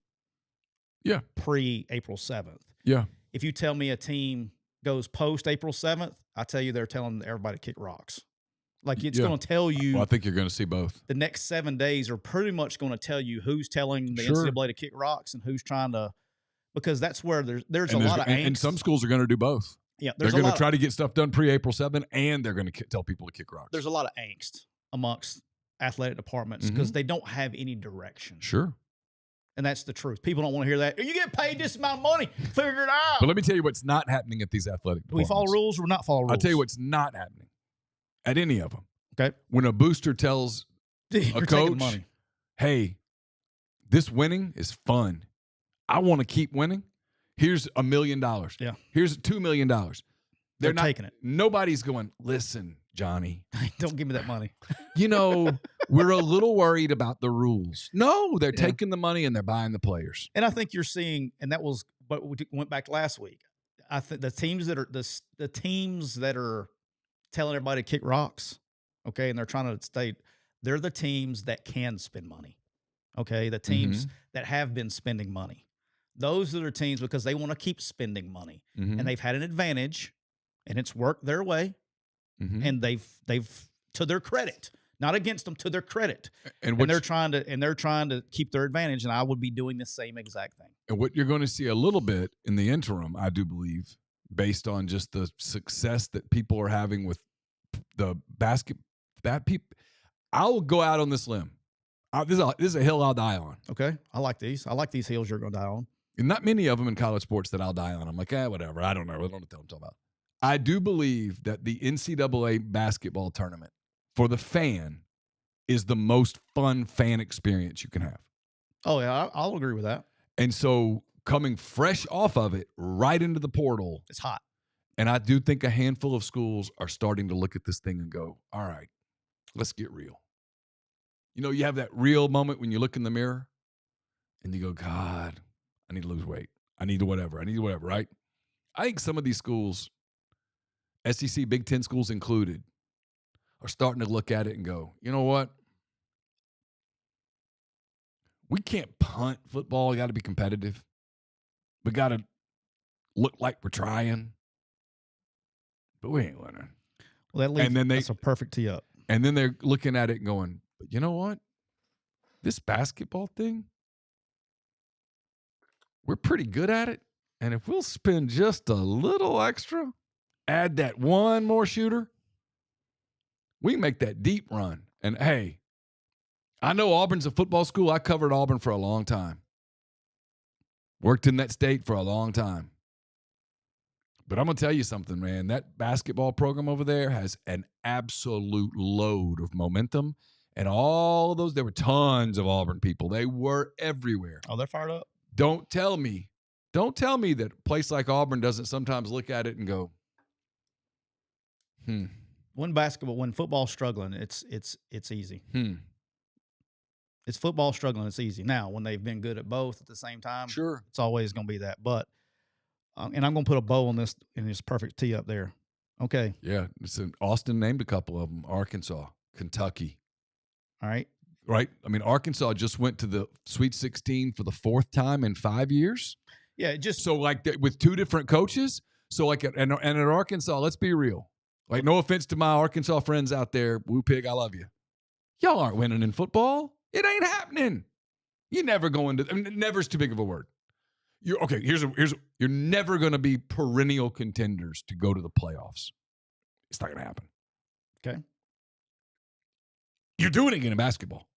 yeah, pre-April 7th. Yeah. If you tell me a team goes post-April 7th, I tell you they're telling everybody to kick rocks. Like, it's going to tell you. Well, I think you're going to see both. The next 7 days are pretty much going to tell you who's telling the NCAA to kick rocks and who's trying to, because that's where there's a lot of angst. And some schools are going to do both. Yeah, they're going to try to get stuff done pre-April 7th, and they're going to tell people to kick rocks. There's a lot of angst amongst athletic departments because they don't have any direction. Sure. And that's the truth. People don't want to hear that. You get paid this amount of money. Figure it out. But let me tell you what's not happening at these athletic departments. Do we follow rules or not follow rules? I'll tell you what's not happening. at any of them. Okay. When a booster tells You're a taking the coach, money. hey, this winning is fun. I want to keep winning. Here's $1 million. Yeah. Here's $2 million. They're not taking it. Nobody's going, listen, Johnny. Don't give me that money. We're a little worried about the rules. No, they're Yeah. taking the money and they're buying the players. And I think you're seeing, and that was, but we went back last week. I think the teams that are the teams that are telling everybody to kick rocks, okay, and they're trying to stay, they're the teams that can spend money. Okay, the teams that have been spending money. Those are the teams because they want to keep spending money, and they've had an advantage, and it's worked their way, and they've to their credit, not against them, to their credit, and they're trying to keep their advantage, and I would be doing the same exact thing. And what you're going to see a little bit in the interim, I do believe, based on just the success that people are having with the I'll go out on this limb. This is a hill I'll die on. Okay, I like these. I like these hills you're going to die on. And not many of them in college sports that I'll die on. I'm like, whatever. I don't know. I don't know what I'm talking about. I do believe that the NCAA basketball tournament for the fan is the most fun fan experience you can have. Oh, yeah, I'll agree with that. And so coming fresh off of it, right into the portal. It's hot. And I do think a handful of schools are starting to look at this thing and go, all right, let's get real. You have that real moment when you look in the mirror and you go, God, I need to lose weight. I need to whatever, right? I think some of these schools, SEC, Big Ten schools included, are starting to look at it and go, you know what? We can't punt football. We got to be competitive. We got to look like we're trying. But we ain't winning. Well, that's a perfect tee up. And then they're looking at it and going, but you know what? This basketball thing, we're pretty good at it. And if we'll spend just a little extra, add that one more shooter, we can make that deep run. And hey, I know Auburn's a football school. I covered Auburn for a long time. Worked in that state for a long time. But I'm going to tell you something, man. That basketball program over there has an absolute load of momentum. And all those, there were tons of Auburn people. They were everywhere. Oh, they're fired up. Don't tell me that a place like Auburn doesn't sometimes look at it and go, When football's struggling, it's easy. It's football struggling, it's easy. Now, when they've been good at both at the same time, sure, it's always going to be that. But and I'm going to put a bow on this in this perfect tee up there. Okay. Yeah, Austin named a couple of them. Arkansas, Kentucky. All right. Right? I mean, Arkansas just went to the Sweet 16 for the fourth time in 5 years. Yeah, with two different coaches. So at Arkansas, let's be real. Like, no offense to my Arkansas friends out there, Woo Pig, I love you. Y'all aren't winning in football. It ain't happening. You never go into. Never's too big of a word. You're never going to be perennial contenders to go to the playoffs. It's not going to happen. Okay. You're doing it in basketball.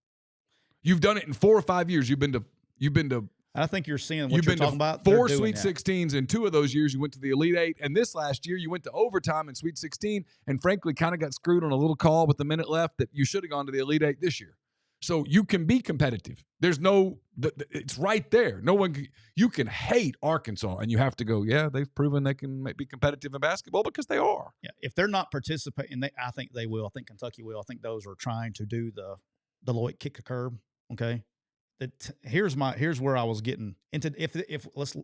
You've done it in 4 or 5 years. You've been to. I think you're seeing what you're talking about. 4 Sweet 16s, and 2 of those years you went to the Elite Eight, and this last year you went to overtime in Sweet 16, and frankly kind of got screwed on a little call with a minute left that you should have gone to the Elite Eight this year. So you can be competitive. It's right there. You can hate Arkansas, and you have to go, yeah, they've proven they can be competitive in basketball because they are. Yeah, if they're not participating, I think they will. I think Kentucky will. I think those are trying to do the Deloitte kick the curb. Okay. Here's where I was getting into. If let's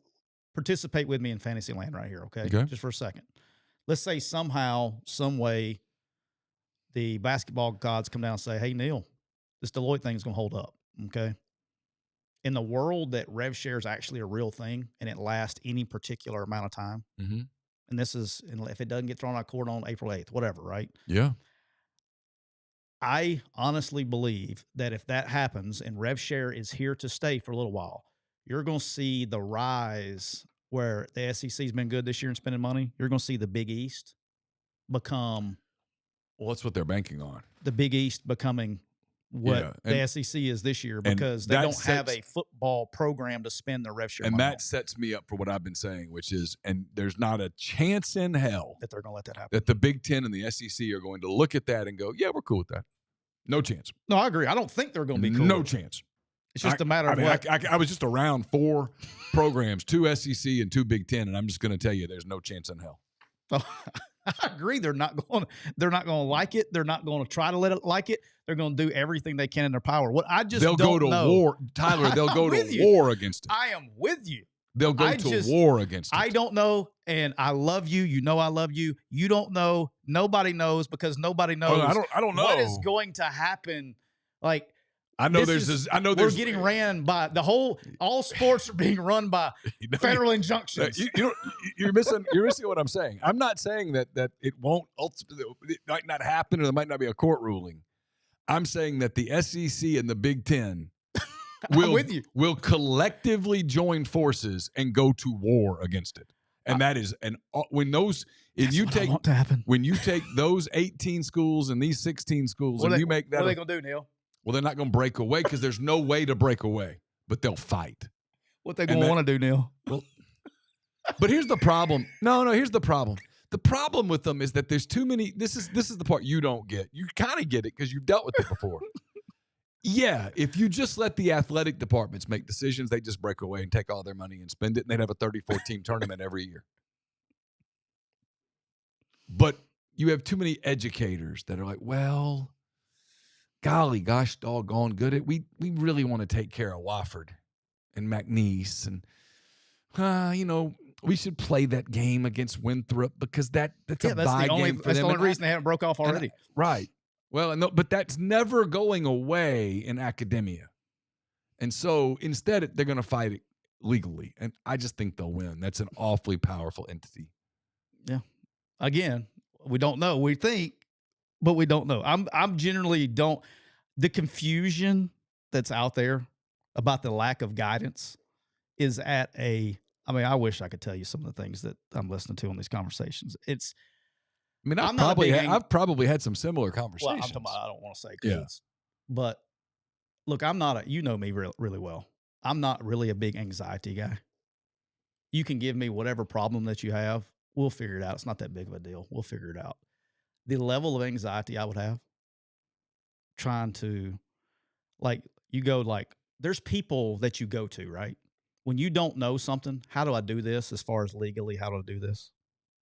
participate with me in fantasy land right here, okay? Just for a second. Let's say somehow, some way, the basketball gods come down and say, "Hey, Neal, this Deloitte thing is going to hold up." Okay. In the world that rev share is actually a real thing and it lasts any particular amount of time, and this is, if it doesn't get thrown out of court on April 8th, whatever, right? Yeah. I honestly believe that if that happens and rev share is here to stay for a little while, you're going to see the rise where the SEC has been good this year in spending money. You're going to see the Big East become. Well, that's what they're banking on. The Big East becoming what Yeah, the SEC is this year because they that don't have sets- a football program to spend their rev share And money that on, sets me up for what I've been saying, which is, and there's not a chance in hell that they're going to let that happen. that the Big Ten and the SEC are going to look at that and go, yeah, we're cool with that. No chance. No, I agree. I don't think they're going to be cool. No chance. It's just a matter of what. I was just around 4 programs, 2 SEC and 2 Big Ten, and I'm just going to tell you, there's no chance in hell. I agree. They're not going to like it. They're not going to try to let it like it. They're going to do everything they can in their power. What I just they'll don't go to know, war, Tyler. They'll go to you. war against it. I am with you. They'll go to war against it. I don't know, and I love you. You know I love you. You don't know. Nobody knows because nobody knows. I don't know what is going to happen. Like I know we're getting ran by all sports are being run by federal injunctions. You're missing what I'm saying. I'm not saying that it won't ultimately, it might not happen or there might not be a court ruling. I'm saying that the SEC and the Big Ten will collectively join forces and go to war against it. And that is when you take those 18 schools and these 16 schools what and you make that, what are they gonna do, Neal? Well, they're not going to break away because there's no way to break away, but they'll fight. What they going to want to do, Neal? Well, but here's the problem. No, here's the problem. The problem with them is that there's too many. This is the part you don't get. You kind of get it because you've dealt with it before. Yeah, if you just let the athletic departments make decisions, they just break away and take all their money and spend it, and they'd have a 34-team tournament every year. But you have too many educators that are like, well, golly, gosh, doggone good. We really want to take care of Wofford and McNeese, and we should play that game against Winthrop because that's a bye game for them. That's the only reason they haven't broke off already. Right. Well, but that's never going away in academia, and so instead they're going to fight it legally, and I just think they'll win. That's an awfully powerful entity. Yeah. Again, we don't know. We think. But we don't know. I'm generally don't. The confusion that's out there about the lack of guidance is at a. I mean, I wish I could tell you some of the things that I'm listening to on these conversations. I've probably had some similar conversations. Well, I'm talking about, I don't want to say kids, but look, I'm not you know me really well. I'm not really a big anxiety guy. You can give me whatever problem that you have. We'll figure it out. It's not that big of a deal. We'll figure it out. The level of anxiety I would have trying to, there's people that you go to, right? When you don't know something, how do I do this as far as legally? How do I do this?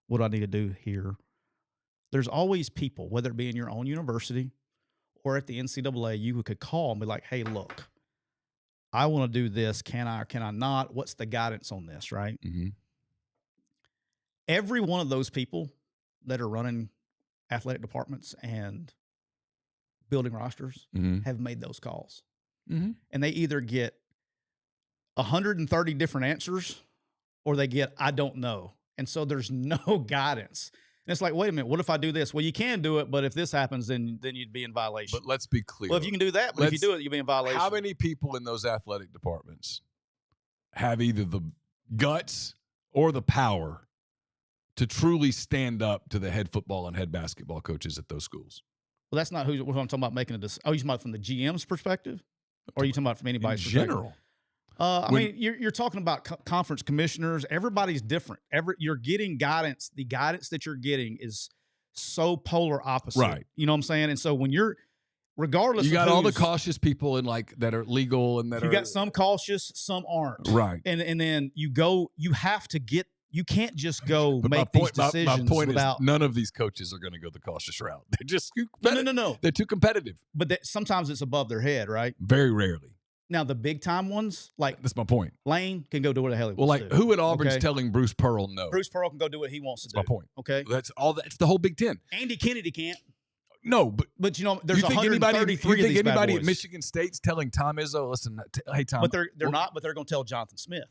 What do I need to do here? There's always people, whether it be in your own university or at the NCAA, you could call and be like, hey, look, I want to do this. Can I or can I not? What's the guidance on this, right? Mm-hmm. Every one of those people that are running athletic departments and building rosters have made those calls. Mm-hmm. And they either get 130 different answers or they get, I don't know. And so there's no guidance. And it's like, wait a minute, what if I do this? Well, you can do it, but if this happens, then you'd be in violation. But let's be clear. Well, if you can do that, but if you do it, you'll be in violation. How many people in those athletic departments have either the guts or the power to truly stand up to the head football and head basketball coaches at those schools? Well, that's not what I'm talking about making a decision. Oh, you talking about from the GM's perspective? Or are you talking about from anybody's perspective? General. I mean, you're talking about conference commissioners. Everybody's different. You're getting guidance. The guidance that you're getting is so polar opposite. Right. You know what I'm saying? And so when regardless, you got all the cautious people that are legal and you got some cautious, some aren't. Right. And then you can't just go make these decisions. My point without, is none of these coaches are going to go the cautious route. They're just no. They're too competitive. But sometimes it's above their head, right? Very rarely. Now the big time ones, like that's my point. Lane can go do what the hell he wants to do. Who at Auburn's telling Bruce Pearl no? Bruce Pearl can go do what he wants to do. That's my point. Okay, that's all. That's the whole Big Ten. Andy Kennedy can't. No, but there's 133 you think anybody at Michigan State's telling Tom Izzo, listen, hey Tom, but they're not. But they're going to tell Jonathan Smith.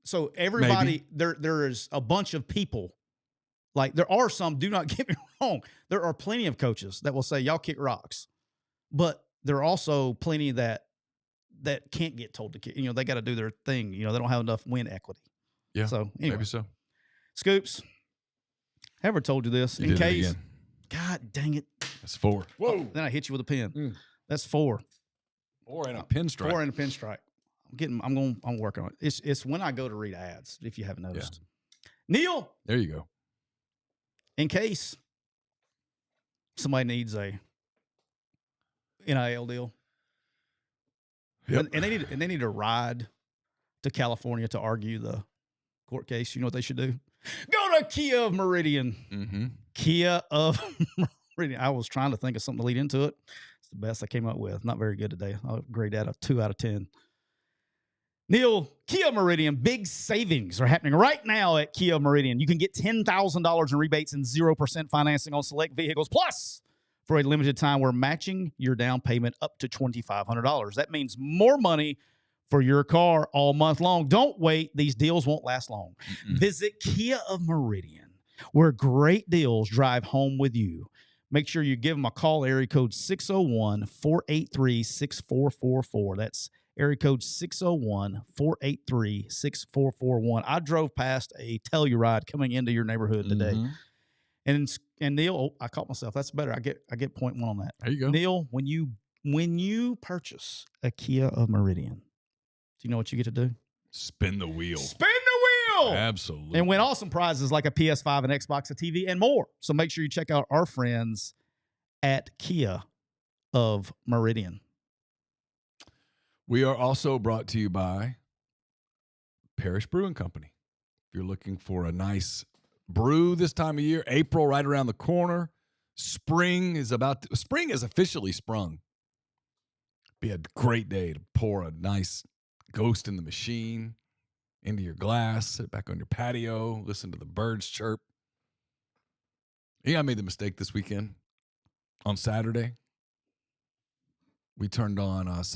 So everybody, there is a bunch of people. Like there are some. Do not get me wrong. There are plenty of coaches that will say y'all kick rocks, but there are also plenty that can't get told to kick. They got to do their thing. They don't have enough win equity. Yeah. So anyway, maybe so. Scoops, have I told you this? You in case. again. God dang it. That's 4. Whoa. Then I hit you with a pin. That's 4. Or in a pinstripe. 4 in a pinstripe. I'm working on it. It's when I go to read ads, if you haven't noticed. Yeah. Neal. There you go. In case somebody needs a NIL deal. Yep. And they need to ride to California to argue the court case. You know what they should do? Go to Kia of Meridian. Mm-hmm. Kia of Meridian. I was trying to think of something to lead into it. It's the best I came up with. Not very good today. I'll grade that a 2 out of 10. Neal, Kia Meridian, big savings are happening right now at Kia Meridian. You can get $10,000 in rebates and 0% financing on select vehicles. Plus, for a limited time, we're matching your down payment up to $2,500. That means more money for your car all month long. Don't wait. These deals won't last long. Mm-mm. Visit Kia of Meridian, where great deals drive home with you. Make sure you give them a call, area code 601-483-6444. That's area code 601-483-6441. I drove past a Telluride coming into your neighborhood today. Mm-hmm. And Neal, I caught myself. That's better. I get 0.1 on that. There you go. Neal, when you purchase a Kia of Meridian, do you know what you get to do? Spin the wheel. Spin the wheel! Absolutely. And win awesome prizes like a PS5, an Xbox, a TV, and more. So make sure you check out our friends at Kia of Meridian. We are also brought to you by Parish Brewing Company. If you're looking for a nice brew this time of year, April right around the corner, spring is officially sprung. Be a great day to pour a nice Ghost in the Machine into your glass, sit back on your patio, listen to the birds chirp. I made the mistake this weekend. On Saturday, we turned on I was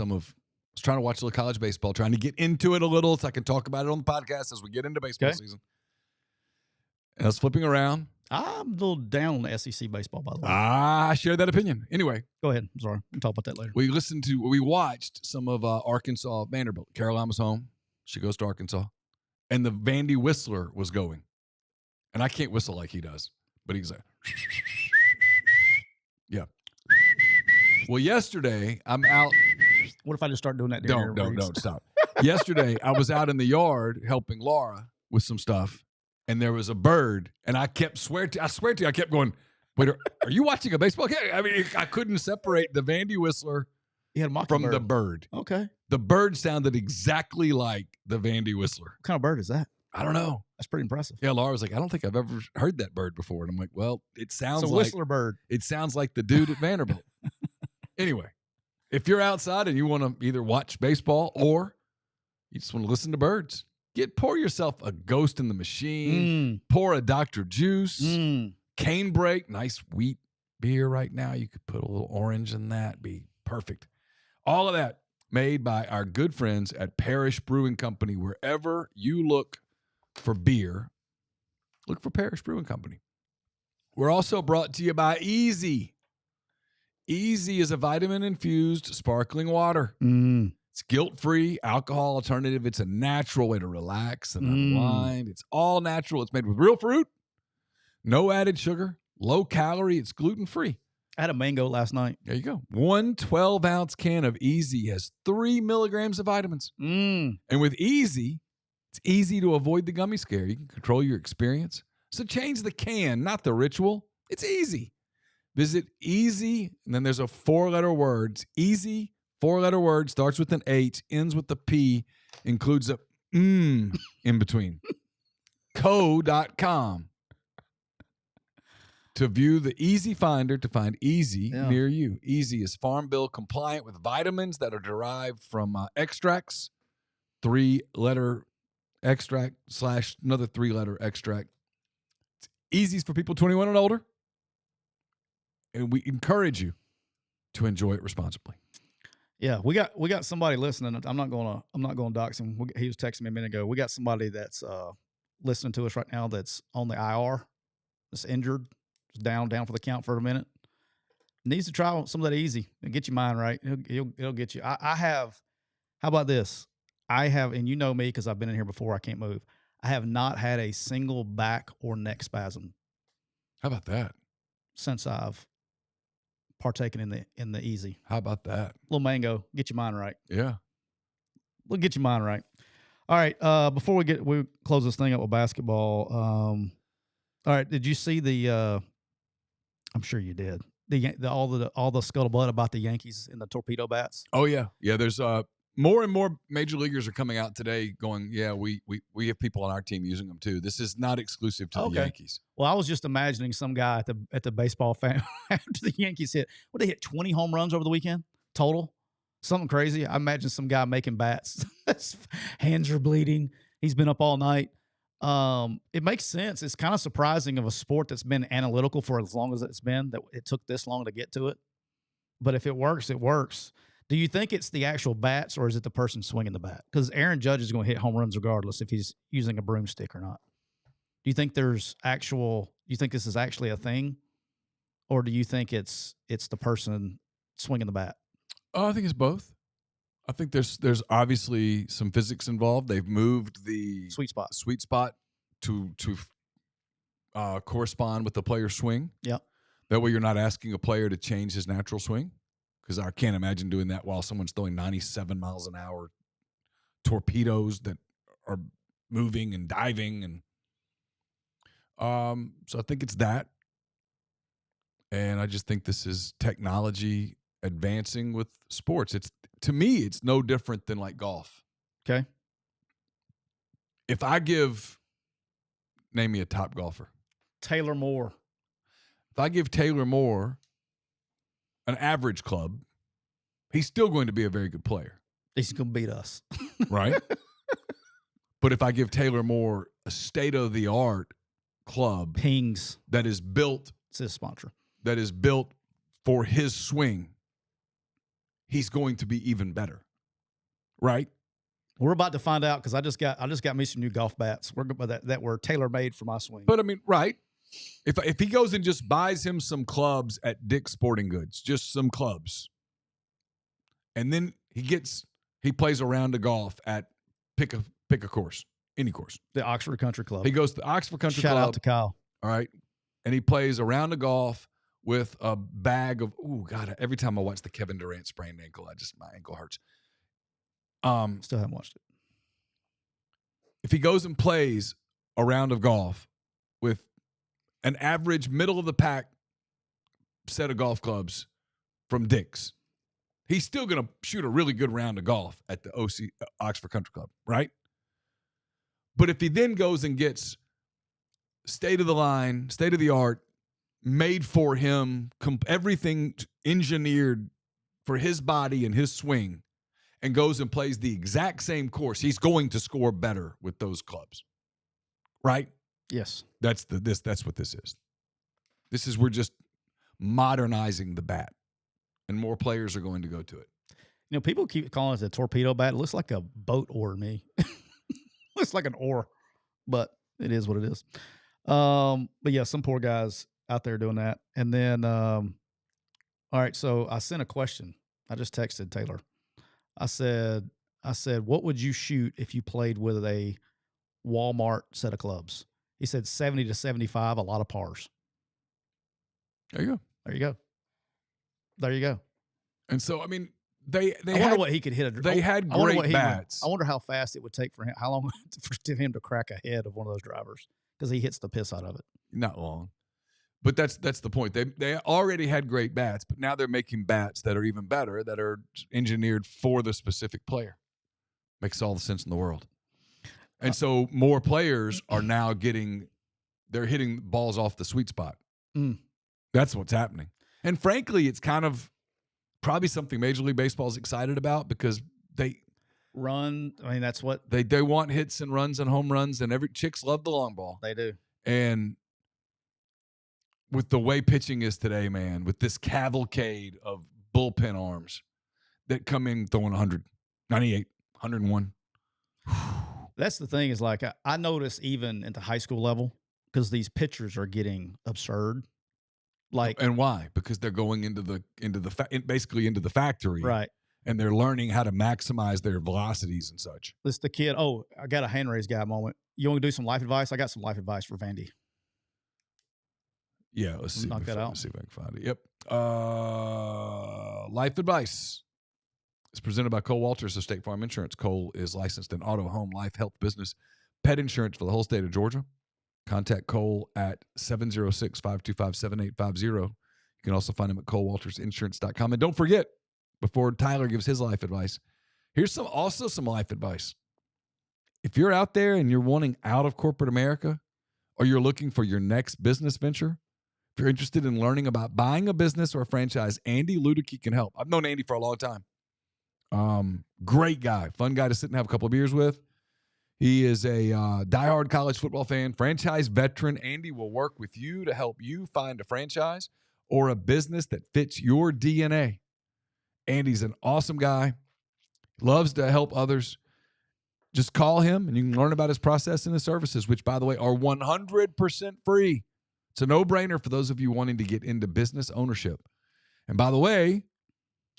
trying to watch a little college baseball, trying to get into it a little so I can talk about it on the podcast as we get into baseball season. And I was flipping around. I'm a little down on the SEC baseball, by the way. I share that opinion. Anyway. Go ahead. I'm sorry. We'll talk about that later. We watched some of Arkansas Vanderbilt. Caroline was home. She goes to Arkansas. And the Vandy Whistler was going. And I can't whistle like he does. But he's like, yeah. Well, yesterday, I'm out. What if I just start doing that? Don't stop. Yesterday, I was out in the yard helping Laura with some stuff. And there was a bird, and I swear to you, I kept going, wait, are you watching a baseball game? I mean, I couldn't separate the Vandy Whistler from the bird. Okay. The bird sounded exactly like the Vandy Whistler. What kind of bird is that? I don't know. That's pretty impressive. Yeah, Laura was like, I don't think I've ever heard that bird before. And I'm like, well, it's a Whistler bird. It sounds like the dude at Vanderbilt. Anyway, if you're outside and you want to either watch baseball or you just want to listen to birds, pour yourself a Ghost in the Machine, pour a Dr. Juice, Cane Break, nice wheat beer right now. You could put a little orange in that, be perfect. All of that made by our good friends at Parish Brewing Company. Wherever you look for beer, look for Parish Brewing Company. We're also brought to you by Easy. Easy is a vitamin-infused sparkling water. It's guilt-free, alcohol alternative. It's a natural way to relax and unwind. It's all natural. It's made with real fruit, no added sugar, low calorie. It's gluten-free. I had a mango last night. There you go. 1 12-ounce can of Easy has 3 milligrams of vitamins. And with Easy, it's easy to avoid the gummy scare. You can control your experience. So change the can, not the ritual. It's easy. Visit Easy, and then there's a 4-letter word. Easy. 4-letter word, starts with an H, ends with a P, includes a in between. Co.com to view the Easy Finder to find Easy near you. Easy is Farm Bill compliant with vitamins that are derived from extracts, 3-letter extract / another 3-letter extract. It's Easy's for people 21 and older, and we encourage you to enjoy it responsibly. Yeah, we got somebody listening. I'm not gonna dox him. He was texting me a minute ago. We got somebody that's listening to us right now that's on the IR, that's injured, down for the count for a minute. Needs to try some of that Easy and get your mind right. It'll get you. I have. How about this? I have, and you know me because I've been in here before. I can't move. I have not had a single back or neck spasm. How about that? Since I've partaking in the easy. How about that? Little mango, get your mind right. Yeah. We'll get your mind right. All right. Before we close this thing up with basketball. All right. Did you see the? I'm sure you did. All the scuttlebutt about the Yankees and the torpedo bats. Oh yeah, yeah. There's more and more major leaguers are coming out today, going, yeah, we have people on our team using them too. This is not exclusive to the Yankees. Well, I was just imagining some guy at the baseball fan after the Yankees hit. What, they hit 20 home runs over the weekend total? Something crazy. I imagine some guy making bats. Hands are bleeding. He's been up all night. It makes sense. It's kind of surprising of a sport that's been analytical for as long as it's been, that it took this long to get to it. But if it works, it works. Do you think it's the actual bats, or is it the person swinging the bat? Because Aaron Judge is going to hit home runs regardless if he's using a broomstick or not. Do you think do you think this is actually a thing, or do you think it's the person swinging the bat? Oh, I think it's both. I think there's obviously some physics involved. They've moved the Sweet spot to correspond with the player's swing. Yeah. That way you're not asking a player to change his natural swing, because I can't imagine doing that while someone's throwing 97 miles an hour torpedoes that are moving and diving. And so I think it's that. And I just think this is technology advancing with sports. To me, it's no different than like golf. Okay. If I name me a top golfer. Taylor Moore. If I give Taylor Moore an average club, he's still going to be a very good player. He's going to beat us. Right? But if I give Taylor Moore a state-of-the-art club. Pings. That is built. It's his sponsor. That is built for his swing, he's going to be even better. Right? We're about to find out, because I just got me some new golf bats. That were tailor-made for my swing. But I mean, right. If he goes and just buys him some clubs at Dick's Sporting Goods, just some clubs, and then he plays a round of golf at pick a course, any course. The Oxford Country Club. He goes to the Oxford Country Club. Shout out to Kyle. All right. And he plays a round of golf with a bag of, God, every time I watch the Kevin Durant sprained ankle, my ankle hurts. Still haven't watched it. If he goes and plays a round of golf with an average middle of the pack set of golf clubs from Dick's, he's still going to shoot a really good round of golf at the Oxford Country Club, right? But if he then goes and gets state of the line, state of the art, made for him, everything engineered for his body and his swing, and goes and plays the exact same course, he's going to score better with those clubs. Right? Yes. That's what this is. We're just modernizing the bat, and more players are going to go to it. You know, people keep calling it the torpedo bat. It looks like a boat oar to me. Looks like an oar, but it is what it is. But yeah, some poor guys out there doing that. And then, all right, so I sent a question. I just texted Taylor. I said, what would you shoot if you played with a Walmart set of clubs? He said 70 to 75, a lot of pars. There you go. And so, I mean, I wonder what he could hit. They had great bats. I wonder how fast it would take for him. How long for him to crack a head of one of those drivers, because he hits the piss out of it. Not long. But that's the point. They already had great bats, but now they're making bats that are even better, that are engineered for the specific player. Makes all the sense in the world. And so more players are now they're hitting balls off the sweet spot. That's what's happening. And frankly, it's kind of probably something Major League Baseball is excited about, because they run. I mean, that's what they want, hits and runs and home runs, and chicks love the long ball. They do. And with the way pitching is today, man, with this cavalcade of bullpen arms that come in throwing 100, 98, 101. That's the thing, is like I notice even at the high school level, because these pitchers are getting absurd. Like, and why? Because they're going basically into the factory, right? And they're learning how to maximize their velocities and such. This the kid. Oh, I got a hand raise guy moment. You want to do some life advice? I got some life advice for Vandy. Yeah, let's see. Knock that out. Let's see if I can find it. Yep. Life advice is presented by Cole Walters of State Farm Insurance. Cole is licensed in auto, home, life, health, business, pet insurance for the whole state of Georgia. Contact Cole at 706-525-7850. You can also find him at colewaltersinsurance.com. And don't forget, before Tyler gives his life advice, here's some life advice. If you're out there and you're wanting out of corporate America, or you're looking for your next business venture, if you're interested in learning about buying a business or a franchise, Andy Ludicky can help. I've known Andy for a long time. Great guy, fun guy to sit and have a couple of beers with. He is a diehard college football fan, franchise veteran. Andy will work with you to help you find a franchise or a business that fits your DNA. Andy's an awesome guy, loves to help others. Just call him and you can learn about his process and his services, which, by the way, are 100% free. It's a no-brainer for those of you wanting to get into business ownership. And by the way,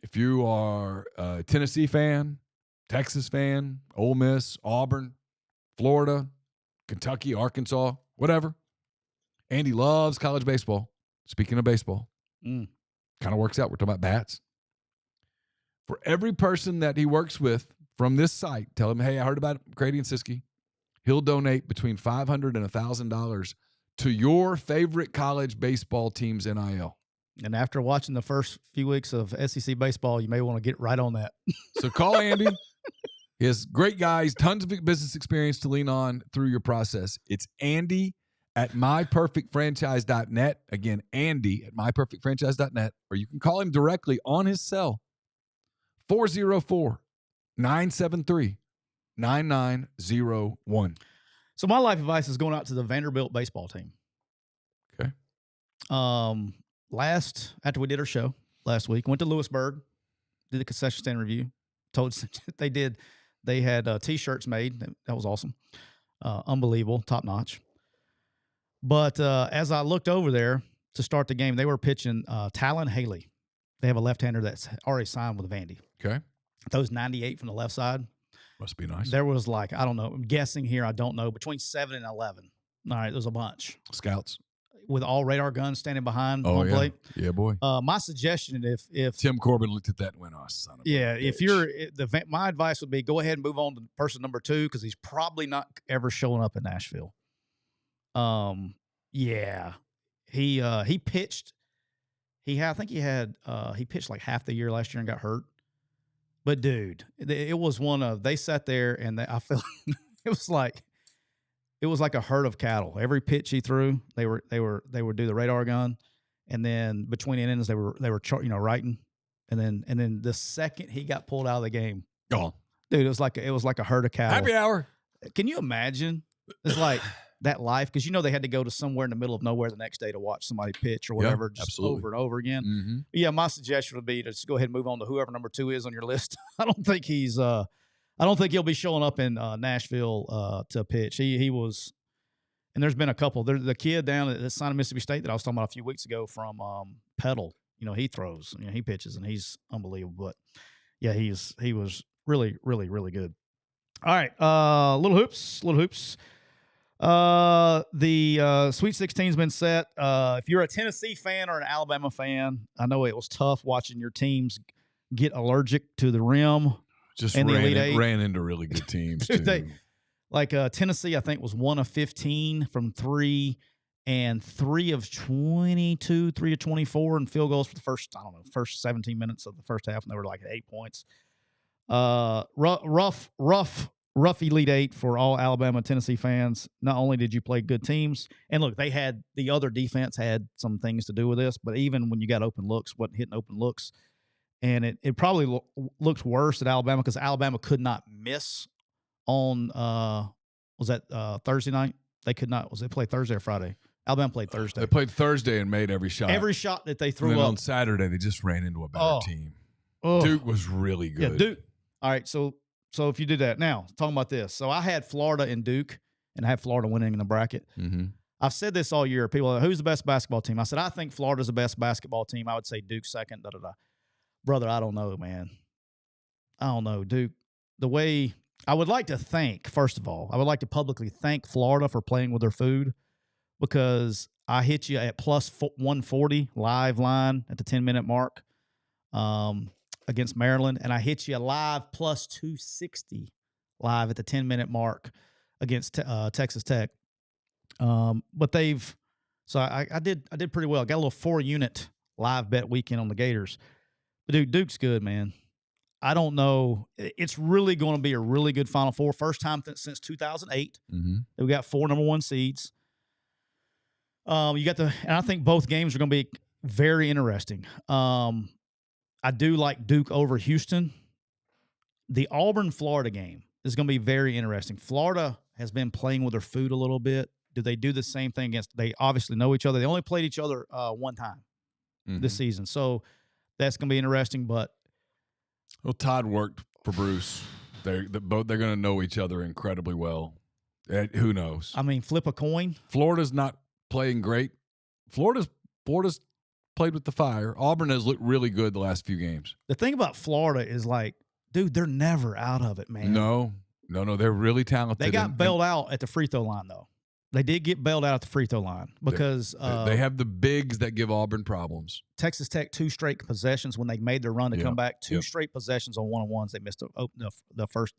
if you are a Tennessee fan, Texas fan, Ole Miss, Auburn, Florida, Kentucky, Arkansas, whatever, Andy loves college baseball. Speaking of baseball, kind of works out. We're talking about bats. For every person that he works with from this site, tell him, hey, I heard about McCready and Siskey. He'll donate between $500 and $1,000 to your favorite college baseball team's NIL. And after watching the first few weeks of SEC baseball, you may want to get right on that. So call Andy. He has great guys, tons of business experience to lean on through your process. It's Andy at myperfectfranchise.net. Again, Andy at myperfectfranchise.net. Or you can call him directly on his cell, 404-973-9901. So my life advice is going out to the Vanderbilt baseball team. Okay. After we did our show last week, went to Lewisburg, did the concession stand review. Told they had T-shirts made. That was awesome, unbelievable, top notch. But as I looked over there to start the game, they were pitching Talon Haley. They have a left-hander that's already signed with Vandy. Okay. Those 98 from the left side. Must be nice. There was like, I don't know, I'm guessing here, I don't know, between 7 and 11. All right, there's a bunch. Scouts. With all radar guns standing behind home plate. Yeah, boy. My suggestion, if Tim Corbin looked at that and went, oh, son of a bitch. My advice would be go ahead and move on to person number 2 because he's probably not ever showing up in Nashville. Yeah, he pitched. He pitched like half the year last year and got hurt. But dude, it was they sat there and I felt it was like a herd of cattle. Every pitch he threw, they would do the radar gun, and then between innings they were writing, and then the second he got pulled out of the game, gone. Dude, it was like a herd of cattle. Happy hour. Can you imagine? It's like that life, because they had to go to somewhere in the middle of nowhere the next day to watch somebody pitch or whatever, just absolutely. over and over again. Mm-hmm. Yeah, my suggestion would be to just go ahead and move on to whoever number 2 is on your list. I don't think he'll be showing up in Nashville to pitch. He was, and there's been a couple. There's the kid down at Sinai, Mississippi State that I was talking about a few weeks ago from Petal. He throws, he pitches, and he's unbelievable. But yeah, he was really, really, really good. All right, little hoops. The Sweet 16's been set. If you're a Tennessee fan or an Alabama fan, I know it was tough watching your teams get allergic to the rim. Just ran into really good teams too. Tennessee, I think, was 1 of 15 from 3 and 3 of 22, 3 of 24 in field goals for the first 17 minutes of the first half, and they were like at 8 points. Rough Elite Eight for all Alabama and Tennessee fans. Not only did you play good teams, and look, the other defense had some things to do with this, but even when you got open looks, wasn't hitting open looks. And it probably looked worse at Alabama because Alabama could not miss on, was that Thursday night? They could not. Was they play Thursday or Friday? Alabama played Thursday. They played Thursday and made every shot. Every shot that they threw and then up. on Saturday, they just ran into a better team. Duke was really good. Yeah, Duke. All right, so if you do that. Now, talking about this. So I had Florida and Duke, and I had Florida winning in the bracket. Mm-hmm. I've said this all year. People are like, who's the best basketball team? I said, I think Florida's the best basketball team. I would say Duke second, da-da-da. Brother, I don't know, man. I don't know. Duke, the way I would like to thank, first of all, I would like to publicly thank Florida for playing with their food. because I hit you at plus 140 live line at the 10-minute mark against Maryland, and I hit you live plus 260 live at the 10-minute mark against Texas Tech. But I did pretty well. I got a little 4-unit live bet weekend on the Gators. But dude, Duke's good, man. I don't know. It's really going to be a really good Final Four. First time since 2008. Mm-hmm. We got 4 number 1 seeds. And I think both games are going to be very interesting. I do like Duke over Houston. The Auburn-Florida game is going to be very interesting. Florida has been playing with their food a little bit. Do they do the same thing against? They obviously know each other. They only played each other one time this season, so that's going to be interesting. But Todd worked for Bruce. They're going to know each other incredibly well. Who knows? I mean, flip a coin. Florida's not playing great. Florida's played with the fire. Auburn has looked really good the last few games. The thing about Florida is like, dude, they're never out of it, man. No, they're really talented. They got bailed out at the free throw line, though. They did get bailed out at the free throw line because they have the bigs that give Auburn problems. Texas Tech 2 straight possessions when they made their run to come back. 2 straight possessions on one-on-ones. They missed the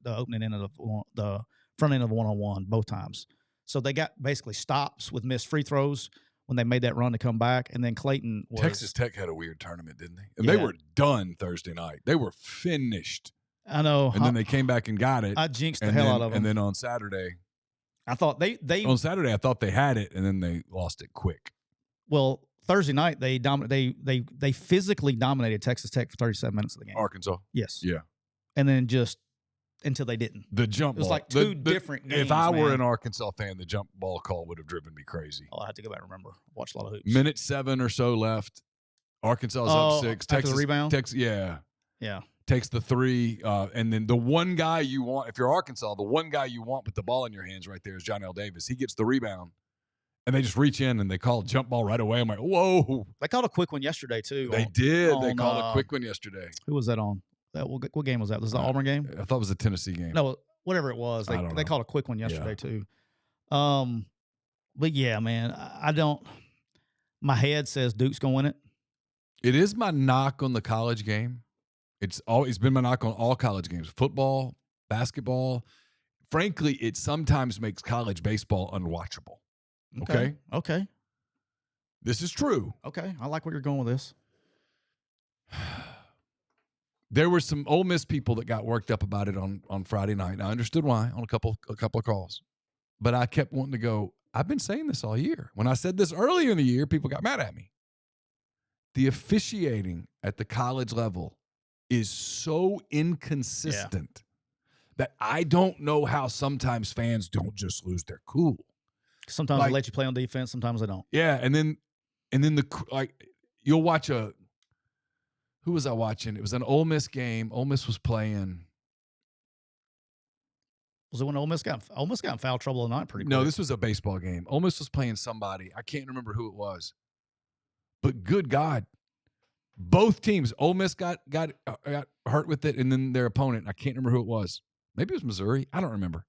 opening end of the front end of the one-on-one both times. So they got basically stops with missed free throws when they made that run to come back. And then Clayton was – Texas Tech had a weird tournament, didn't they? And they were done Thursday night. They were finished. I know. And then they came back and got it. I jinxed the hell out of them. And then on Saturday – I thought they on Saturday I thought they had it, and then they lost it quick. Well, Thursday night they physically dominated Texas Tech for 37 minutes of the game. Arkansas, yes, yeah, and then just until they didn't. The jump ball. It was like two different games. If I were an Arkansas fan, the jump ball call would have driven me crazy. Oh, I had to go back and remember. Watched a lot of hoops. Minute 7 or so left. Arkansas's up 6. Texas the rebound. Texas, yeah. Takes the 3, and then the one guy you want, if you're Arkansas, the one guy you want with the ball in your hands right there is John L. Davis. He gets the rebound, and they just reach in and they call a jump ball right away. I'm like, whoa. They called a quick one yesterday, too. They did. They called a quick one yesterday. Who was that on? What game was that? Was it the Auburn game? I thought it was the Tennessee game. No, whatever it was. They called a quick one yesterday, too. But, yeah, man, I don't – my head says Duke's going to win it. It is my knock on the college game. It's been my knock on all college games, football, basketball. Frankly, it sometimes makes college baseball unwatchable. Okay. This is true. Okay. I like where you're going with this. There were some Ole Miss people that got worked up about it on Friday night. I understood why on a couple of calls. But I kept wanting to go, I've been saying this all year. When I said this earlier in the year, people got mad at me. The officiating at the college level is so inconsistent that I don't know how sometimes fans don't just lose their cool. Sometimes they let you play on defense, sometimes they don't. Yeah, and then you'll watch who was I watching? It was an Ole Miss game. Ole Miss was playing. Was it when Ole Miss got in foul trouble tonight pretty quick? No, this was a baseball game. Ole Miss was playing somebody. I can't remember who it was. But good God. Both teams, Ole Miss got hurt with it, and then their opponent, I can't remember who it was. Maybe it was Missouri. I don't remember.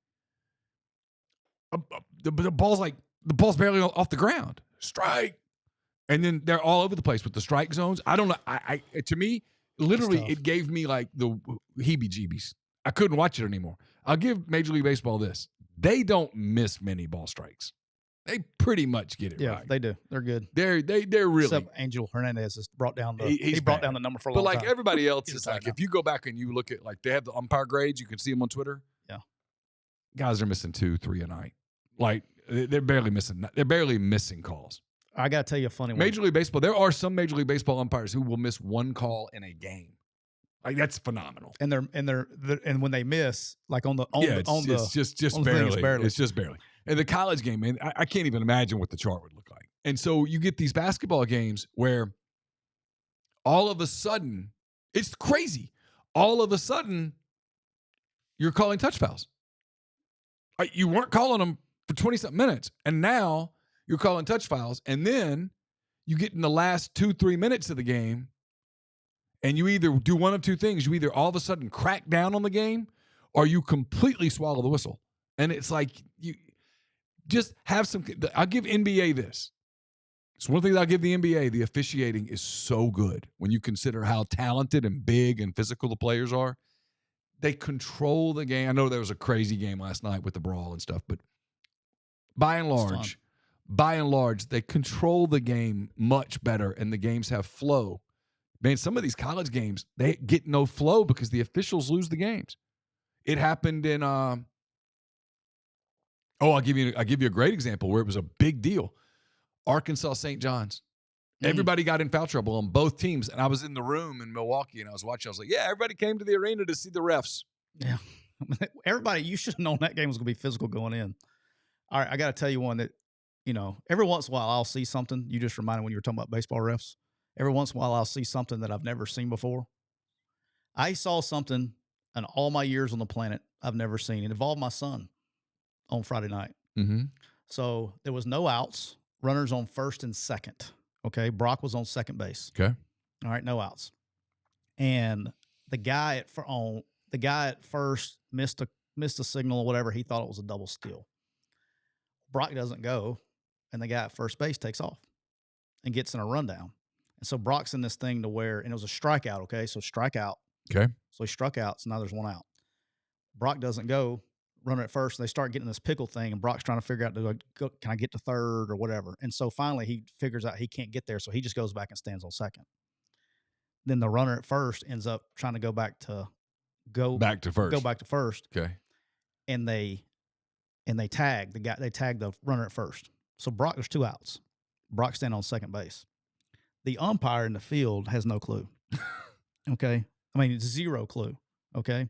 The ball's barely off the ground. Strike. And then they're all over the place with the strike zones. I don't know. To me, literally, it gave me like the heebie-jeebies. I couldn't watch it anymore. I'll give Major League Baseball this. They don't miss many ball strikes. They pretty much get it right. Yeah, they do. They're good. They're really. Except Angel Hernandez has brought down he brought down the number for a long time. But like everybody else is like, if you go back and you look at like they have the umpire grades, you can see them on Twitter. Yeah, guys are missing 2, 3 a night. Like they're barely missing calls. I got to tell you a funny one. Major League Baseball. There are some Major League Baseball umpires who will miss 1 call in a game. Like that's phenomenal. And when they miss, like it's just barely. It's just barely. And the college game, man, I can't even imagine what the chart would look like. And so you get these basketball games where all of a sudden, it's crazy. All of a sudden, you're calling touch fouls. You weren't calling them for 20-something minutes, and now you're calling touch fouls. And then you get in the last 2-3 minutes of the game, and you either do one of two things. You either all of a sudden crack down on the game, or you completely swallow the whistle. And it's like Just have some. I'll give NBA this. It's one thing that I'll give the NBA. The officiating is so good when you consider how talented and big and physical the players are. They control the game. I know there was a crazy game last night with the brawl and stuff, but by and large, they control the game much better, and the games have flow. Man, some of these college games, they get no flow because the officials lose the games. It happened in I'll give you a great example where it was a big deal. Arkansas St. John's. Everybody got in foul trouble on both teams, and I was in the room in Milwaukee, and I was watching. I was like, yeah, everybody came to the arena to see the refs. Yeah. Everybody, you should have known that game was going to be physical going in. All right, I got to tell you one that, every once in a while I'll see something. You just reminded when you were talking about baseball refs. Every once in a while I'll see something that I've never seen before. I saw something in all my years on the planet I've never seen. It involved my son on Friday night. Mm-hmm. So there was no outs, runners on first and second. Okay, Brock was on second base. Okay. All right, no outs. And the guy at first missed a signal or whatever. He thought it was a double steal. Brock doesn't go, and the guy at first base takes off and gets in a rundown. And so Brock's in this thing to where, and it was a strikeout, okay? So strikeout. Okay. So he struck out, so now there's one out. Brock doesn't go, runner at first, and they start getting this pickle thing, and Brock's trying to figure out, can I get to third or whatever? And so finally he figures out he can't get there, so he just goes back and stands on second. Then the runner at first ends up trying to go back to first. Okay. And they tag the runner at first. So Brock, there's two outs. Brock standing on second base. The umpire in the field has no clue. Okay. I mean, it's zero clue. Okay.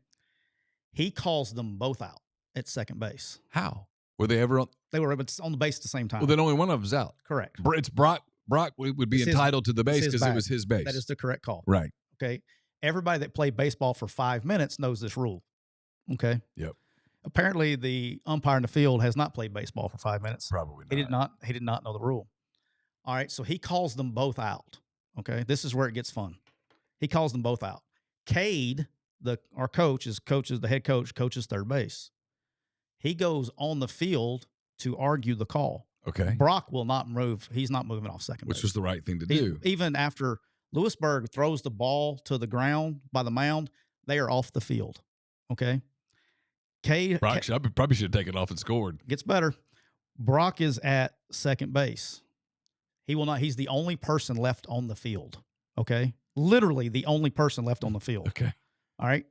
He calls them both out at second base. How? Were they ever on? They were on the base at the same time. Well, then only one of them's out. Correct. It's Brock. Brock would be entitled to the base because it was his base. That is the correct call. Right. Okay. Everybody that played baseball for 5 minutes knows this rule. Okay. Yep. Apparently, the umpire in the field has not played baseball for 5 minutes. Probably not. He did not know the rule. All right. So he calls them both out. Okay. This is where it gets fun. He calls them both out. Cade, our coach, the head coach, coaches third base. He goes on the field to argue the call. Okay. Brock will not move. He's not moving off second base. Which was the right thing to do. Even after Lewisburg throws the ball to the ground by the mound, they are off the field. Okay. Brock probably should have taken off and scored. Gets better. Brock is at second base. He will not. He's the only person left on the field. Okay. Literally the only person left on the field. Okay. All right.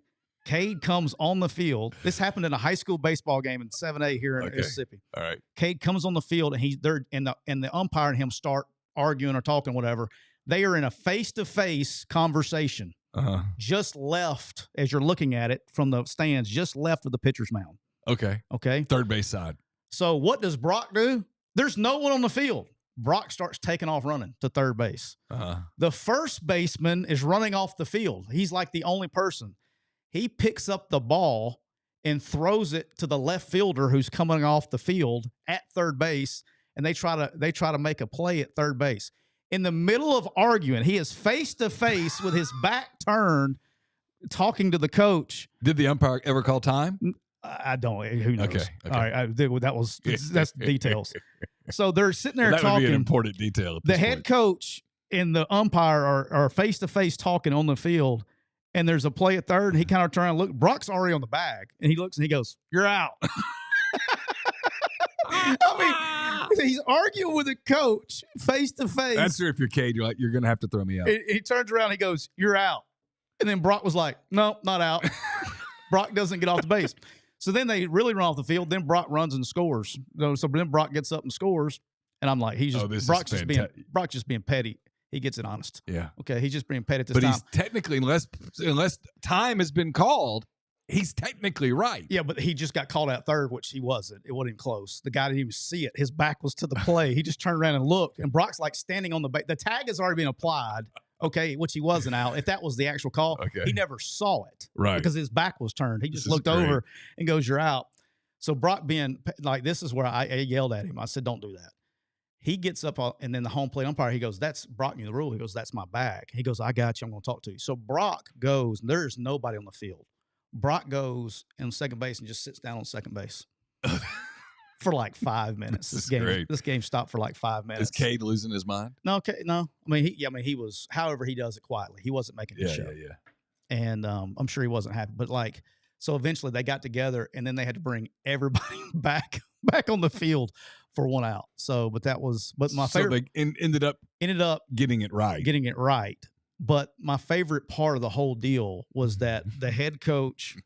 Cade comes on the field. This happened in a high school baseball game in 7A here in Mississippi. All right. Cade comes on the field and the umpire and him start arguing or talking, whatever. They are in a face-to-face conversation. Uh-huh. Just left, as you're looking at it from the stands, just left of the pitcher's mound. Okay. Okay. Third base side. So what does Brock do? There's no one on the field. Brock starts taking off running to third base. Uh-huh. The first baseman is running off the field. He's like the only person. He picks up the ball and throws it to the left fielder who's coming off the field at third base, and they try to make a play at third base. In the middle of arguing, he is face to face with his back turned, talking to the coach. Did the umpire ever call time? I don't. Who knows? Okay. All right. That's details. So they're sitting there that talking. Would be an important detail. At the this head point. coach and the umpire are face to face talking on the field. And there's a play at third, and he kind of trying to look. Brock's already on the bag, and he looks and he goes, "You're out." I mean, he's arguing with a coach face to face. That's true. If you're Cade, you're like, you're going to have to throw me out. He turns around, and he goes, "You're out." And then Brock was like, "No, not out." Brock doesn't get off the base. So then they really run off the field. Then Brock runs and scores. So then Brock gets up and scores, and I'm like, Brock's just being petty. He gets it honest. Yeah. Okay. He's just being petty at this time. But he's technically, unless time has been called, he's technically right. Yeah, but he just got called out third, which he wasn't. It wasn't even close. The guy didn't even see it. His back was to the play. He just turned around and looked, and Brock's like standing on the base. The tag has already been applied, okay, which he wasn't out. If that was the actual call, he never saw it. Right. Because his back was turned. He just looked over and goes, "You're out." So Brock being like, this is where I yelled at him. I said, "Don't do that." He gets up, and then the home plate umpire, he goes, "That's Brock knew the rule." He goes, "That's my bag." He goes, "I got you. I'm going to talk to you." So Brock goes, and there's nobody on the field. Brock goes in second base and just sits down on second base for like 5 minutes. This is great. This game stopped for like 5 minutes. Is Cade losing his mind? No. I mean, he was. However, he does it quietly. He wasn't making the show. Yeah. And I'm sure he wasn't happy. But like, so eventually they got together, and then they had to bring everybody back on the field for 1 out. So, but my favorite. So they ended up getting it right. But my favorite part of the whole deal was that the head coach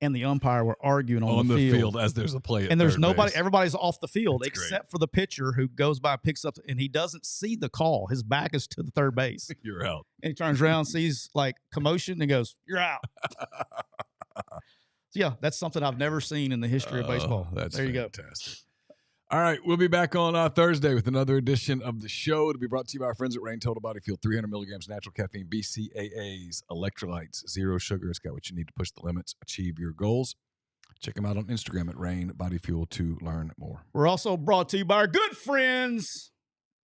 and the umpire were arguing on the field as there's a play. And there's nobody. Base. Everybody's off the field. That's except great. for the pitcher who goes by, picks up, and he doesn't see the call. His back is to the third base. You're out. And he turns around, sees like commotion, and goes, "You're out." So yeah, that's something I've never seen in the history of baseball. That's there you fantastic. All right, we'll be back on Thursday with another edition of the show to be brought to you by our friends at Reign Total Body Fuel. 300 milligrams natural caffeine, BCAAs, electrolytes, zero sugar. It's got what you need to push the limits, achieve your goals. Check them out on Instagram at Reign Body Fuel to learn more. We're also brought to you by our good friends,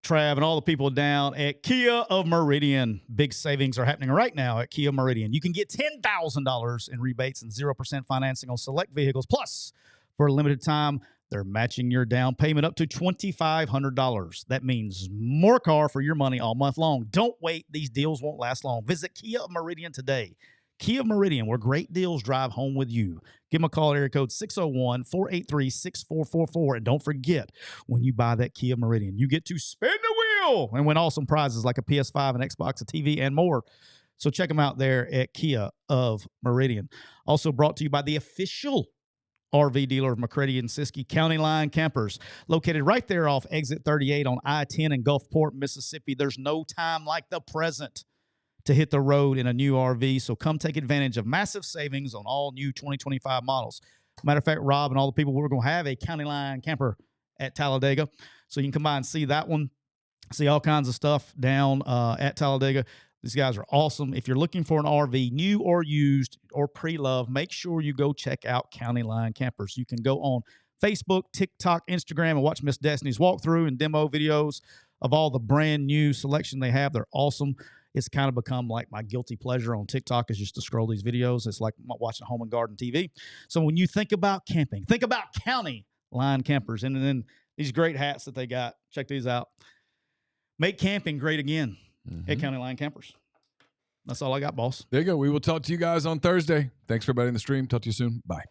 Trav, and all the people down at Kia of Meridian. Big savings are happening right now at Kia Meridian. You can get $10,000 in rebates and 0% financing on select vehicles. Plus, for a limited time, they're matching your down payment up to $2,500. That means more car for your money all month long. Don't wait. These deals won't last long. Visit Kia of Meridian today. Kia of Meridian, where great deals drive home with you. Give them a call at area code 601-483-6444. And don't forget, when you buy that Kia Meridian, you get to spin the wheel and win awesome prizes like a PS5, an Xbox, a TV, and more. So check them out there at Kia of Meridian. Also brought to you by the official RV dealer of McCready and Siskey, County Line Campers, located right there off exit 38 on I-10 in Gulfport, Mississippi. There's no time like the present to hit the road in a new RV, so come take advantage of massive savings on all new 2025 models. Matter of fact, Rob and all the people, we're going to have a County Line camper at Talladega, so you can come by and see that one, see all kinds of stuff down at Talladega. These guys are awesome. If you're looking for an RV, new or used or pre-loved, make sure you go check out County Line Campers. You can go on Facebook, TikTok, Instagram, and watch Miss Destiny's walkthrough and demo videos of all the brand new selection they have. They're awesome. It's kind of become like my guilty pleasure on TikTok is just to scroll these videos. It's like watching Home and Garden TV. So when you think about camping, think about County Line Campers. And then these great hats that they got. Check these out. Make camping great again. At County Line Campers. That's all I got, boss. There you go. We will talk to you guys on Thursday. Thanks for everybody in the stream. Talk to you soon. Bye.